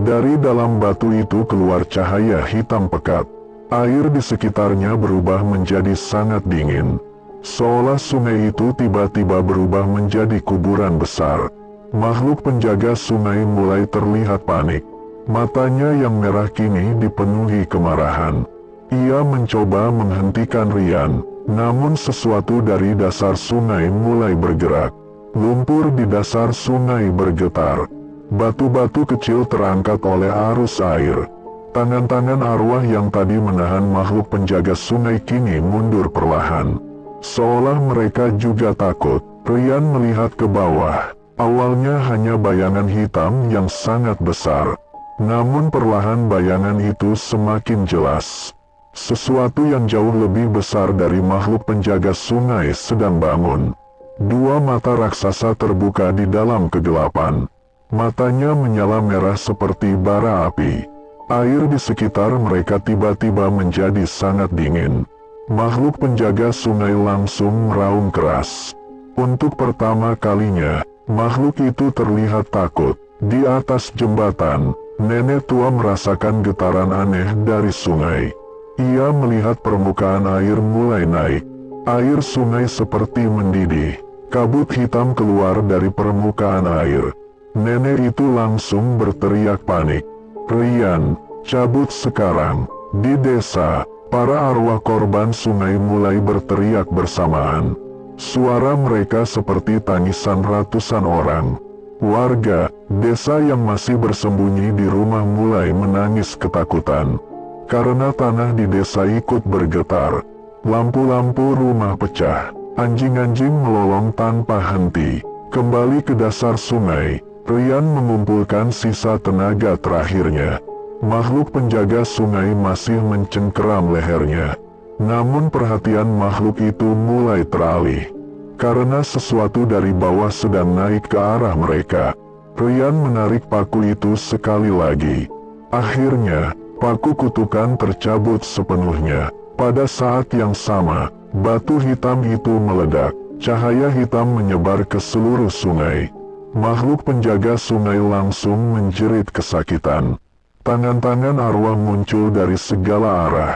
Dari dalam batu itu keluar cahaya hitam pekat. Air di sekitarnya berubah menjadi sangat dingin. Seolah sungai itu tiba-tiba berubah menjadi kuburan besar. Makhluk penjaga sungai mulai terlihat panik. Matanya yang merah kini dipenuhi kemarahan. Ia mencoba menghentikan Rian, namun sesuatu dari dasar sungai mulai bergerak. Lumpur di dasar sungai bergetar. Batu-batu kecil terangkat oleh arus air. Tangan-tangan arwah yang tadi menahan makhluk penjaga sungai kini mundur perlahan. Seolah mereka juga takut. Rian melihat ke bawah. Awalnya hanya bayangan hitam yang sangat besar. Namun perlahan bayangan itu semakin jelas. Sesuatu yang jauh lebih besar dari makhluk penjaga sungai sedang bangun. Dua mata raksasa terbuka di dalam kegelapan. Matanya menyala merah seperti bara api. Air di sekitar mereka tiba-tiba menjadi sangat dingin. Makhluk penjaga sungai langsung meraung keras. Untuk pertama kalinya, makhluk itu terlihat takut. Di atas jembatan, nenek tua merasakan getaran aneh dari sungai. Ia melihat permukaan air mulai naik. Air sungai seperti mendidih. Kabut hitam keluar dari permukaan air. Nenek itu langsung berteriak panik. "Rian, cabut sekarang." Di desa, para arwah korban sungai mulai berteriak bersamaan. Suara mereka seperti tangisan ratusan orang. Warga desa yang masih bersembunyi di rumah mulai menangis ketakutan. Karena tanah di desa ikut bergetar. Lampu-lampu rumah pecah. Anjing-anjing melolong tanpa henti. Kembali ke dasar sungai, Rian mengumpulkan sisa tenaga terakhirnya. Makhluk penjaga sungai masih mencengkeram lehernya. Namun perhatian makhluk itu mulai teralih. Karena sesuatu dari bawah sedang naik ke arah mereka. Rian menarik paku itu sekali lagi. Akhirnya, paku kutukan tercabut sepenuhnya. Pada saat yang sama, batu hitam itu meledak. Cahaya hitam menyebar ke seluruh sungai. Makhluk penjaga sungai langsung menjerit kesakitan. Tangan-tangan arwah muncul dari segala arah.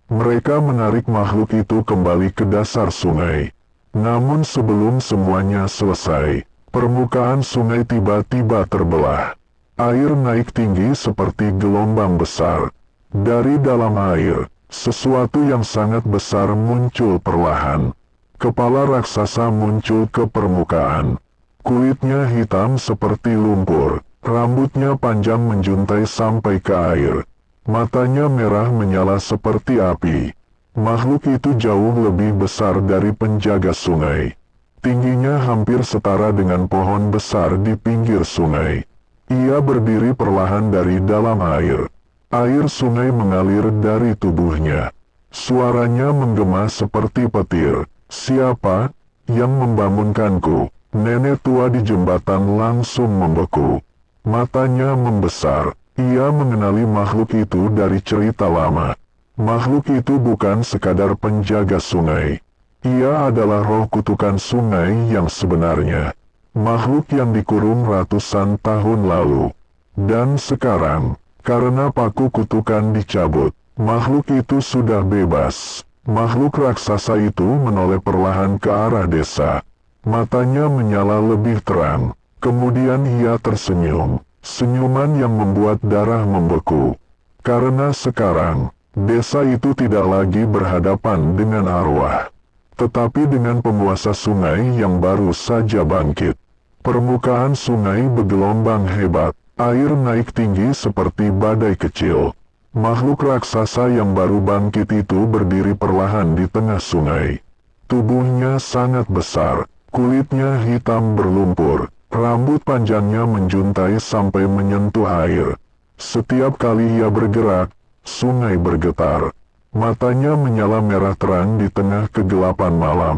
Mereka menarik makhluk itu kembali ke dasar sungai. Namun sebelum semuanya selesai, permukaan sungai tiba-tiba terbelah. Air naik tinggi seperti gelombang besar. Dari dalam air, sesuatu yang sangat besar muncul perlahan. Kepala raksasa muncul ke permukaan. Kulitnya hitam seperti lumpur, rambutnya panjang menjuntai sampai ke air. Matanya merah menyala seperti api. Makhluk itu jauh lebih besar dari penjaga sungai. Tingginya hampir setara dengan pohon besar di pinggir sungai. Ia berdiri perlahan dari dalam air. Air sungai mengalir dari tubuhnya. Suaranya menggema seperti petir. "Siapa yang membangunkanku?" Nenek tua di jembatan langsung membeku. Matanya membesar. Ia mengenali makhluk itu dari cerita lama. Makhluk itu bukan sekadar penjaga sungai. Ia adalah roh kutukan sungai yang sebenarnya. Makhluk yang dikurung ratusan tahun lalu. Dan sekarang, karena paku kutukan dicabut, makhluk itu sudah bebas. Makhluk raksasa itu menoleh perlahan ke arah desa. Matanya menyala lebih terang. Kemudian ia tersenyum. Senyuman yang membuat darah membeku. Karena sekarang, desa itu tidak lagi berhadapan dengan arwah, tetapi dengan penguasa sungai yang baru saja bangkit. Permukaan sungai bergelombang hebat. Air naik tinggi seperti badai kecil. Makhluk raksasa yang baru bangkit itu berdiri perlahan di tengah sungai. Tubuhnya sangat besar. Kulitnya hitam berlumpur, rambut panjangnya menjuntai sampai menyentuh air. Setiap kali ia bergerak, sungai bergetar. Matanya menyala merah terang di tengah kegelapan malam.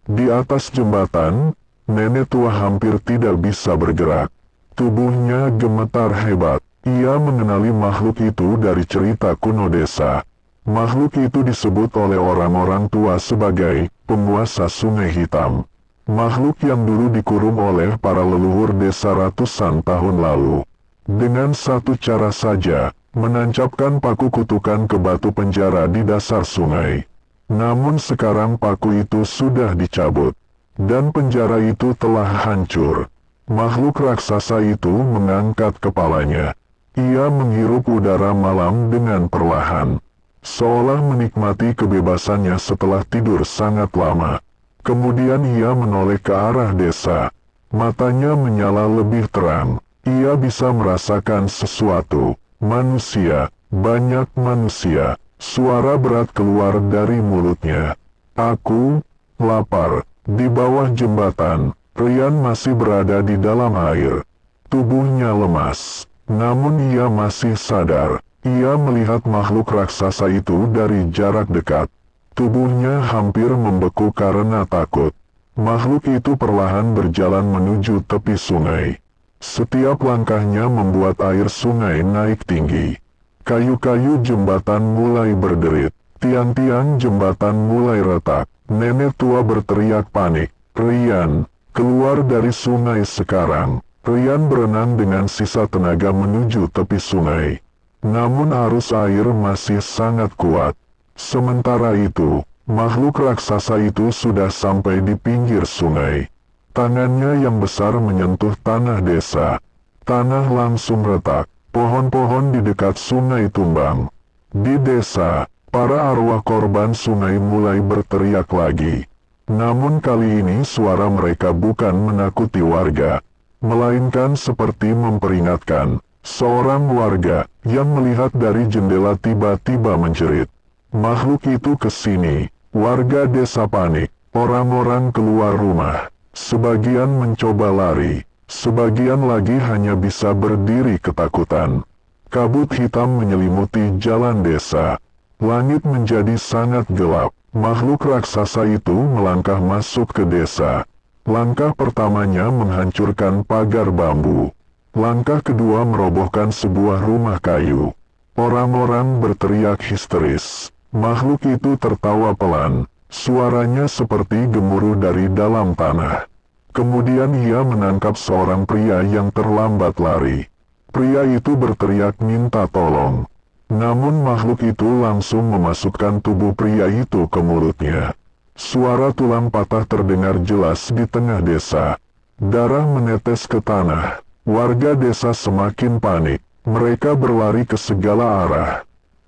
Di atas jembatan, nenek tua hampir tidak bisa bergerak. Tubuhnya gemetar hebat. Ia mengenali makhluk itu dari cerita kuno desa. Makhluk itu disebut oleh orang-orang tua sebagai penguasa sungai hitam. Makhluk yang dulu dikurung oleh para leluhur desa ratusan tahun lalu. Dengan satu cara saja, menancapkan paku kutukan ke batu penjara di dasar sungai. Namun sekarang paku itu sudah dicabut, dan penjara itu telah hancur. Makhluk raksasa itu mengangkat kepalanya. Ia menghirup udara malam dengan perlahan, seolah menikmati kebebasannya setelah tidur sangat lama. Kemudian ia menoleh ke arah desa. Matanya menyala lebih terang. Ia bisa merasakan sesuatu. Manusia, banyak manusia. Suara berat keluar dari mulutnya. Aku lapar. Di bawah jembatan, Ryan masih berada di dalam air. Tubuhnya lemas, namun ia masih sadar. Ia melihat makhluk raksasa itu dari jarak dekat. Tubuhnya hampir membeku karena takut. Makhluk itu perlahan berjalan menuju tepi sungai. Setiap langkahnya membuat air sungai naik tinggi. Kayu-kayu jembatan mulai berderit. Tiang-tiang jembatan mulai retak. Nenek tua berteriak panik. Ryan, keluar dari sungai sekarang. Ryan berenang dengan sisa tenaga menuju tepi sungai. Namun arus air masih sangat kuat. Sementara itu, makhluk raksasa itu sudah sampai di pinggir sungai. Tangannya yang besar menyentuh tanah desa. Tanah langsung retak. Pohon-pohon di dekat sungai tumbang. Di desa, para arwah korban sungai mulai berteriak lagi. Namun kali ini suara mereka bukan menakuti warga, melainkan seperti memperingatkan. Seorang warga yang melihat dari jendela tiba-tiba menjerit. Makhluk itu ke sini. Warga desa panik. Orang-orang keluar rumah. Sebagian mencoba lari. Sebagian lagi hanya bisa berdiri ketakutan. Kabut hitam menyelimuti jalan desa. Langit menjadi sangat gelap. Makhluk raksasa itu melangkah masuk ke desa. Langkah pertamanya menghancurkan pagar bambu. Langkah kedua merobohkan sebuah rumah kayu. Orang-orang berteriak histeris. Makhluk itu tertawa pelan. Suaranya seperti gemuruh dari dalam tanah. Kemudian ia menangkap seorang pria yang terlambat lari. Pria itu berteriak minta tolong. Namun makhluk itu langsung memasukkan tubuh pria itu ke mulutnya. Suara tulang patah terdengar jelas di tengah desa. Darah menetes ke tanah. Warga desa semakin panik. Mereka berlari ke segala arah.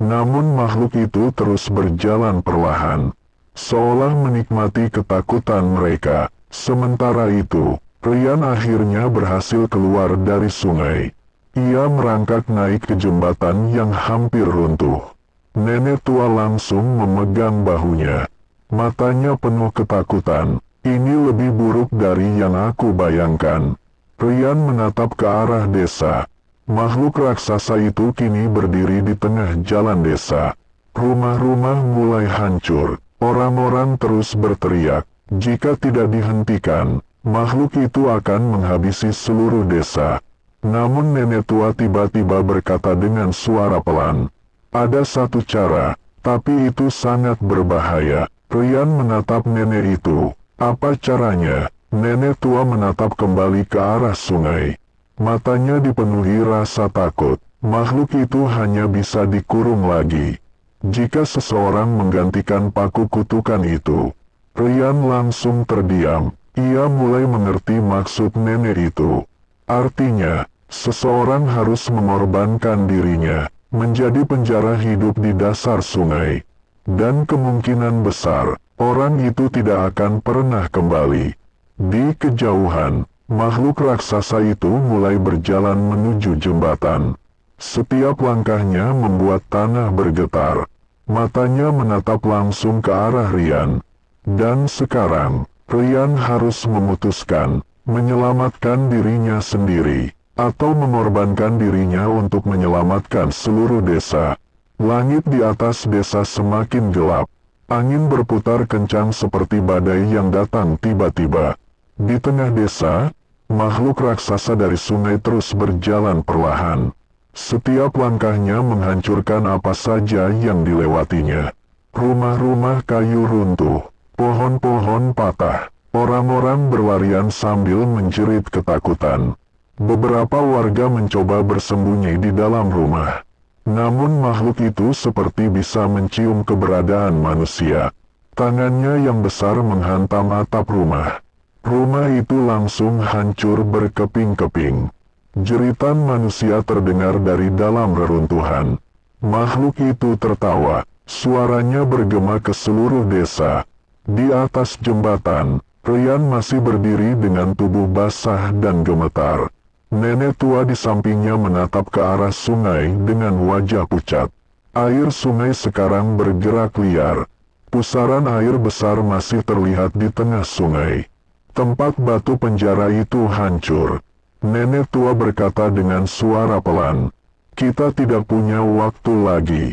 Namun makhluk itu terus berjalan perlahan, seolah menikmati ketakutan mereka. Sementara itu, Ryan akhirnya berhasil keluar dari sungai. Ia merangkak naik ke jembatan yang hampir runtuh. Nenek tua langsung memegang bahunya. Matanya penuh ketakutan. Ini lebih buruk dari yang aku bayangkan. Ryan menatap ke arah desa. Makhluk raksasa itu kini berdiri di tengah jalan desa. Rumah-rumah mulai hancur. Orang-orang terus berteriak. Jika tidak dihentikan, makhluk itu akan menghabisi seluruh desa. Namun nenek tua tiba-tiba berkata dengan suara pelan, "Ada satu cara, tapi itu sangat berbahaya." Ryan menatap nenek itu. "Apa caranya?" Nenek tua menatap kembali ke arah sungai. Matanya dipenuhi rasa takut. Makhluk itu hanya bisa dikurung lagi jika seseorang menggantikan paku kutukan itu. Ryan langsung terdiam. Ia mulai mengerti maksud nenek itu. Artinya, seseorang harus mengorbankan dirinya, menjadi penjara hidup di dasar sungai. Dan kemungkinan besar, orang itu tidak akan pernah kembali. Di kejauhan, makhluk raksasa itu mulai berjalan menuju jembatan. Setiap langkahnya membuat tanah bergetar. Matanya menatap langsung ke arah Ryan. Dan sekarang, Ryan harus memutuskan, menyelamatkan dirinya sendiri, atau mengorbankan dirinya untuk menyelamatkan seluruh desa. Langit di atas desa semakin gelap. Angin berputar kencang seperti badai yang datang tiba-tiba. Di tengah desa, makhluk raksasa dari sungai terus berjalan perlahan. Setiap langkahnya menghancurkan apa saja yang dilewatinya. Rumah-rumah kayu runtuh. Pohon-pohon patah. Orang-orang berlarian sambil menjerit ketakutan. Beberapa warga mencoba bersembunyi di dalam rumah. Namun makhluk itu seperti bisa mencium keberadaan manusia. Tangannya yang besar menghantam atap rumah. Rumah itu langsung hancur berkeping-keping. Jeritan manusia terdengar dari dalam reruntuhan. Makhluk itu tertawa, suaranya bergema ke seluruh desa. Di atas jembatan, Rian masih berdiri dengan tubuh basah dan gemetar. Nenek tua di sampingnya menatap ke arah sungai dengan wajah pucat. Air sungai sekarang bergerak liar. Pusaran air besar masih terlihat di tengah sungai. Tempat batu penjara itu hancur. Nenek tua berkata dengan suara pelan, "Kita tidak punya waktu lagi.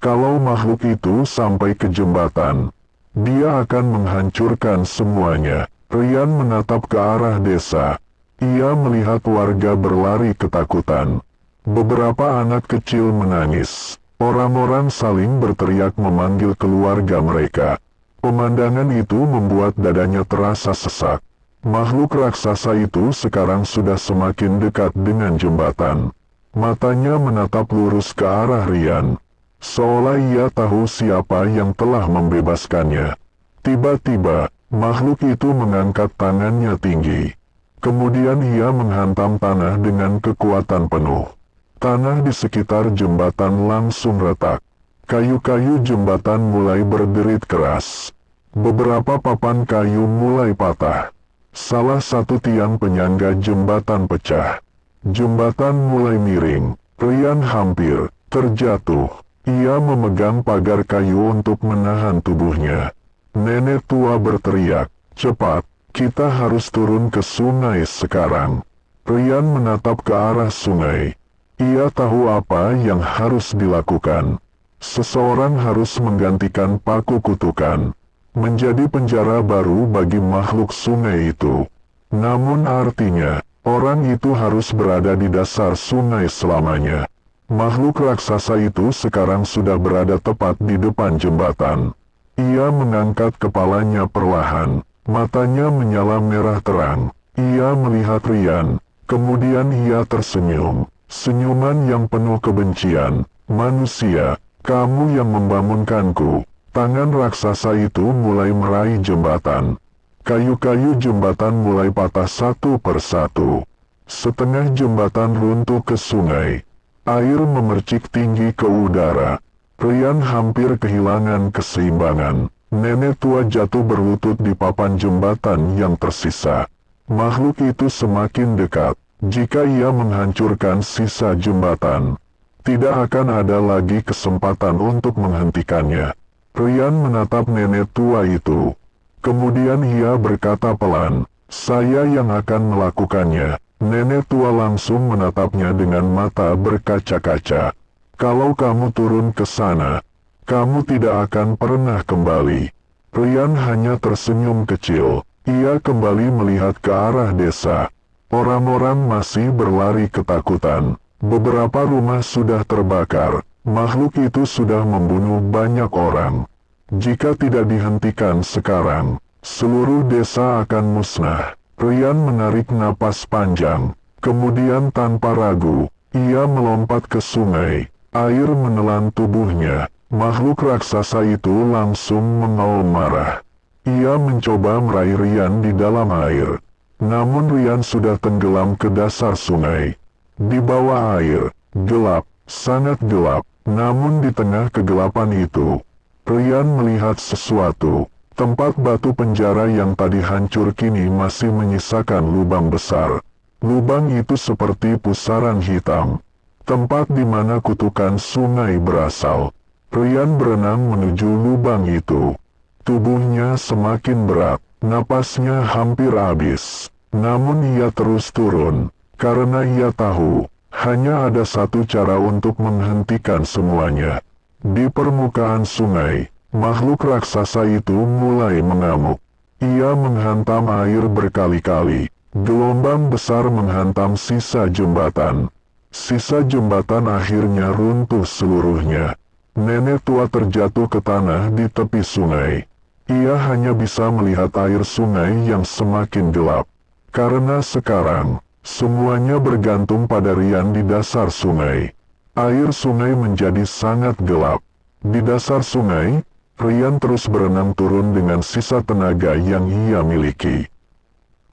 Kalau makhluk itu sampai ke jembatan, dia akan menghancurkan semuanya." Rian menatap ke arah desa. Ia melihat warga berlari ketakutan. Beberapa anak kecil menangis. Orang-orang saling berteriak memanggil keluarga mereka. Pemandangan itu membuat dadanya terasa sesak. Makhluk raksasa itu sekarang sudah semakin dekat dengan jembatan. Matanya menatap lurus ke arah Rian, seolah ia tahu siapa yang telah membebaskannya. Tiba-tiba, makhluk itu mengangkat tangannya tinggi. Kemudian ia menghantam tanah dengan kekuatan penuh. Tanah di sekitar jembatan langsung retak. Kayu-kayu jembatan mulai berderit keras. Beberapa papan kayu mulai patah. Salah satu tiang penyangga jembatan pecah. Jembatan mulai miring. Rian hampir terjatuh. Ia memegang pagar kayu untuk menahan tubuhnya. Nenek tua berteriak, "Cepat, kita harus turun ke sungai sekarang." Rian menatap ke arah sungai. Ia tahu apa yang harus dilakukan. Seseorang harus menggantikan paku kutukan, menjadi penjara baru bagi makhluk sungai itu. Namun artinya, orang itu harus berada di dasar sungai selamanya. Makhluk raksasa itu sekarang sudah berada tepat di depan jembatan. Ia mengangkat kepalanya perlahan, matanya menyala merah terang. Ia melihat Rian, kemudian ia tersenyum. Senyuman yang penuh kebencian. "Manusia, kamu yang membangunkanku." Tangan raksasa itu mulai meraih jembatan. Kayu-kayu jembatan mulai patah satu persatu. Setengah jembatan runtuh ke sungai. Air memercik tinggi ke udara. Rian hampir kehilangan keseimbangan. Nenek tua jatuh berlutut di papan jembatan yang tersisa. Makhluk itu semakin dekat. Jika ia menghancurkan sisa jembatan, tidak akan ada lagi kesempatan untuk menghentikannya. Rian menatap nenek tua itu. Kemudian ia berkata pelan, "Saya yang akan melakukannya." Nenek tua langsung menatapnya dengan mata berkaca-kaca. "Kalau kamu turun ke sana, kamu tidak akan pernah kembali." Rian hanya tersenyum kecil. Ia kembali melihat ke arah desa. Orang-orang masih berlari ketakutan. Beberapa rumah sudah terbakar. Makhluk itu sudah membunuh banyak orang. Jika tidak dihentikan sekarang, seluruh desa akan musnah. Rian menarik napas panjang. Kemudian tanpa ragu, ia melompat ke sungai. Air menelan tubuhnya. Makhluk raksasa itu langsung mengaum marah. Ia mencoba meraih Rian di dalam air. Namun Rian sudah tenggelam ke dasar sungai. Di bawah air, gelap, sangat gelap. Namun di tengah kegelapan itu, Rian melihat sesuatu. Tempat batu penjara yang tadi hancur kini masih menyisakan lubang besar. Lubang itu seperti pusaran hitam. Tempat di mana kutukan sungai berasal. Rian berenang menuju lubang itu. Tubuhnya semakin berat. Napasnya hampir habis. Namun ia terus turun, karena ia tahu, hanya ada satu cara untuk menghentikan semuanya. Di permukaan sungai, makhluk raksasa itu mulai mengamuk. Ia menghantam air berkali-kali. Gelombang besar menghantam sisa jembatan. Sisa jembatan akhirnya runtuh seluruhnya. Nenek tua terjatuh ke tanah di tepi sungai. Ia hanya bisa melihat air sungai yang semakin gelap. Karena sekarang, semuanya bergantung pada Rian di dasar sungai. Air sungai menjadi sangat gelap. Di dasar sungai, Rian terus berenang turun dengan sisa tenaga yang ia miliki.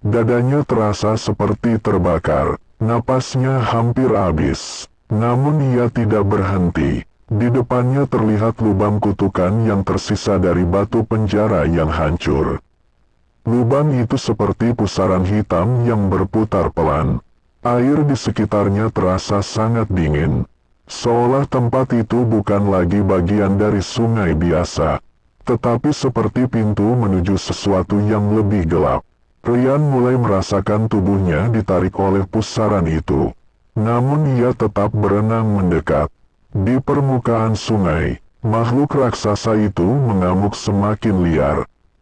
Dadanya terasa seperti terbakar, napasnya hampir habis. Namun ia tidak berhenti. Di depannya terlihat lubang kutukan yang tersisa dari batu penjara yang hancur. Lubang itu seperti pusaran hitam yang berputar pelan. Air di sekitarnya terasa sangat dingin. Seolah tempat itu bukan lagi bagian dari sungai biasa, tetapi seperti pintu menuju sesuatu yang lebih gelap. Ryan mulai merasakan tubuhnya ditarik oleh pusaran itu. Namun ia tetap berenang mendekat. Di permukaan sungai, makhluk raksasa itu mengamuk semakin liar.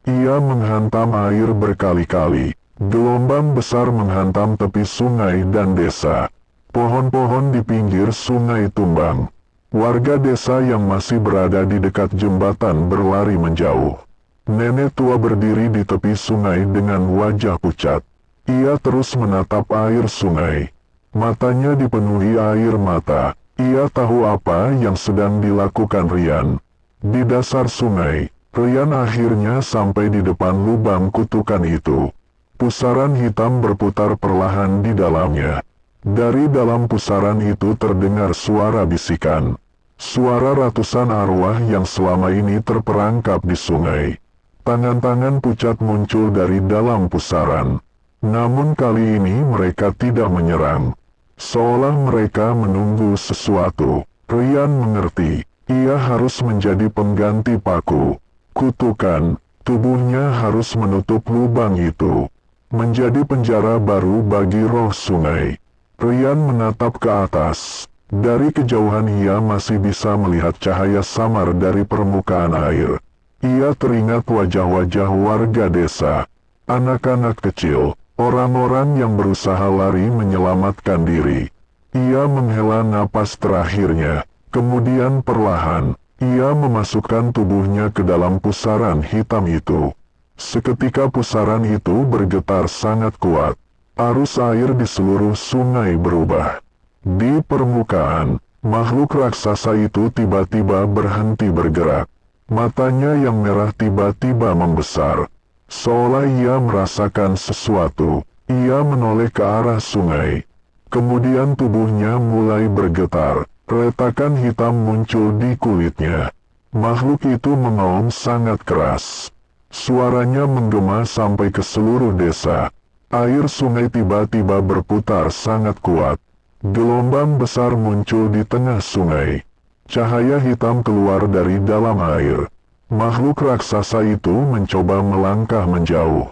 Ia menghantam air berkali-kali. Gelombang besar menghantam tepi sungai dan desa. Pohon-pohon di pinggir sungai tumbang. Warga desa yang masih berada di dekat jembatan berlari menjauh. Nenek tua berdiri di tepi sungai dengan wajah pucat. Ia terus menatap air sungai. Matanya dipenuhi air mata. Ia tahu apa yang sedang dilakukan Ryan. Di dasar sungai, Ryan akhirnya sampai di depan lubang kutukan itu. Pusaran hitam berputar perlahan di dalamnya. Dari dalam pusaran itu terdengar suara bisikan. Suara ratusan arwah yang selama ini terperangkap di sungai. Tangan-tangan pucat muncul dari dalam pusaran. Namun kali ini mereka tidak menyerang. Seolah mereka menunggu sesuatu. Ryan mengerti, ia harus menjadi pengganti paku. Kutukan, tubuhnya harus menutup lubang itu. Menjadi penjara baru bagi roh sungai. Ryan menatap ke atas. Dari kejauhan ia masih bisa melihat cahaya samar dari permukaan air. Ia teringat wajah-wajah warga desa. Anak-anak kecil. Orang-orang yang berusaha lari menyelamatkan diri. Ia menghela napas terakhirnya, kemudian perlahan, ia memasukkan tubuhnya ke dalam pusaran hitam itu. Seketika pusaran itu bergetar sangat kuat. Arus air di seluruh sungai berubah. Di permukaan, makhluk raksasa itu tiba-tiba berhenti bergerak. Matanya yang merah tiba-tiba membesar. Seolah ia merasakan sesuatu, ia menoleh ke arah sungai. Kemudian tubuhnya mulai bergetar, retakan hitam muncul di kulitnya. Makhluk itu mengaum sangat keras. Suaranya menggema sampai ke seluruh desa. Air sungai tiba-tiba berputar sangat kuat. Gelombang besar muncul di tengah sungai. Cahaya hitam keluar dari dalam air. Makhluk raksasa itu mencoba melangkah menjauh.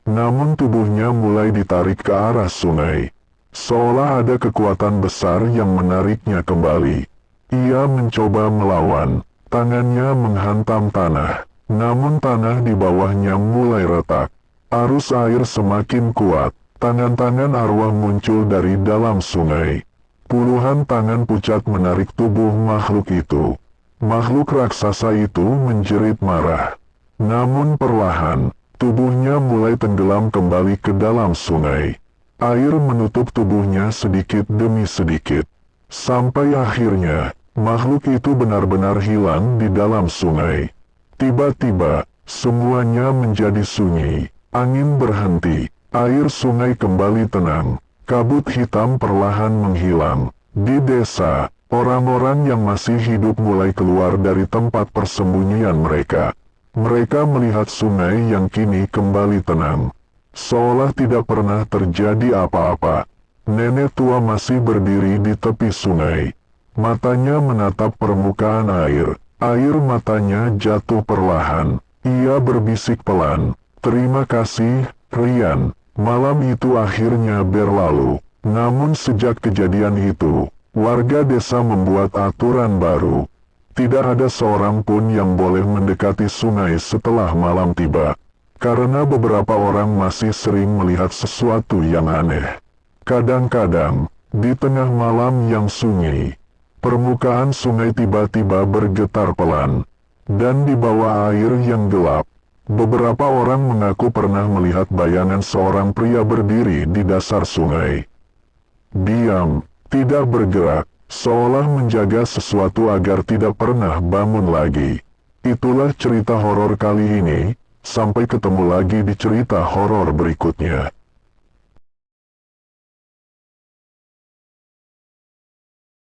Namun tubuhnya mulai ditarik ke arah sungai. Seolah ada kekuatan besar yang menariknya kembali. Ia mencoba melawan. Tangannya menghantam tanah. Namun tanah di bawahnya mulai retak. Arus air semakin kuat. Tangan-tangan arwah muncul dari dalam sungai. Puluhan tangan pucat menarik tubuh makhluk itu. Makhluk raksasa itu menjerit marah. Namun perlahan, tubuhnya mulai tenggelam kembali ke dalam sungai. Air menutup tubuhnya sedikit demi sedikit. Sampai akhirnya, makhluk itu benar-benar hilang di dalam sungai. Tiba-tiba, semuanya menjadi sunyi. Angin berhenti. Air sungai kembali tenang. Kabut hitam perlahan menghilang. Di desa, orang-orang yang masih hidup mulai keluar dari tempat persembunyian mereka. Mereka melihat sungai yang kini kembali tenang. Seolah tidak pernah terjadi apa-apa. Nenek tua masih berdiri di tepi sungai. Matanya menatap permukaan air. Air matanya jatuh perlahan. Ia berbisik pelan. "Terima kasih, Ryan." Malam itu akhirnya berlalu. Namun sejak kejadian itu, warga desa membuat aturan baru. Tidak ada seorang pun yang boleh mendekati sungai setelah malam tiba. Karena beberapa orang masih sering melihat sesuatu yang aneh. Kadang-kadang, di tengah malam yang sunyi, permukaan sungai tiba-tiba bergetar pelan. Dan di bawah air yang gelap, beberapa orang mengaku pernah melihat bayangan seorang pria berdiri di dasar sungai. Diam, tidak bergerak, seolah menjaga sesuatu agar tidak pernah bangun lagi. Itulah cerita horor kali ini, sampai ketemu lagi di cerita horor berikutnya.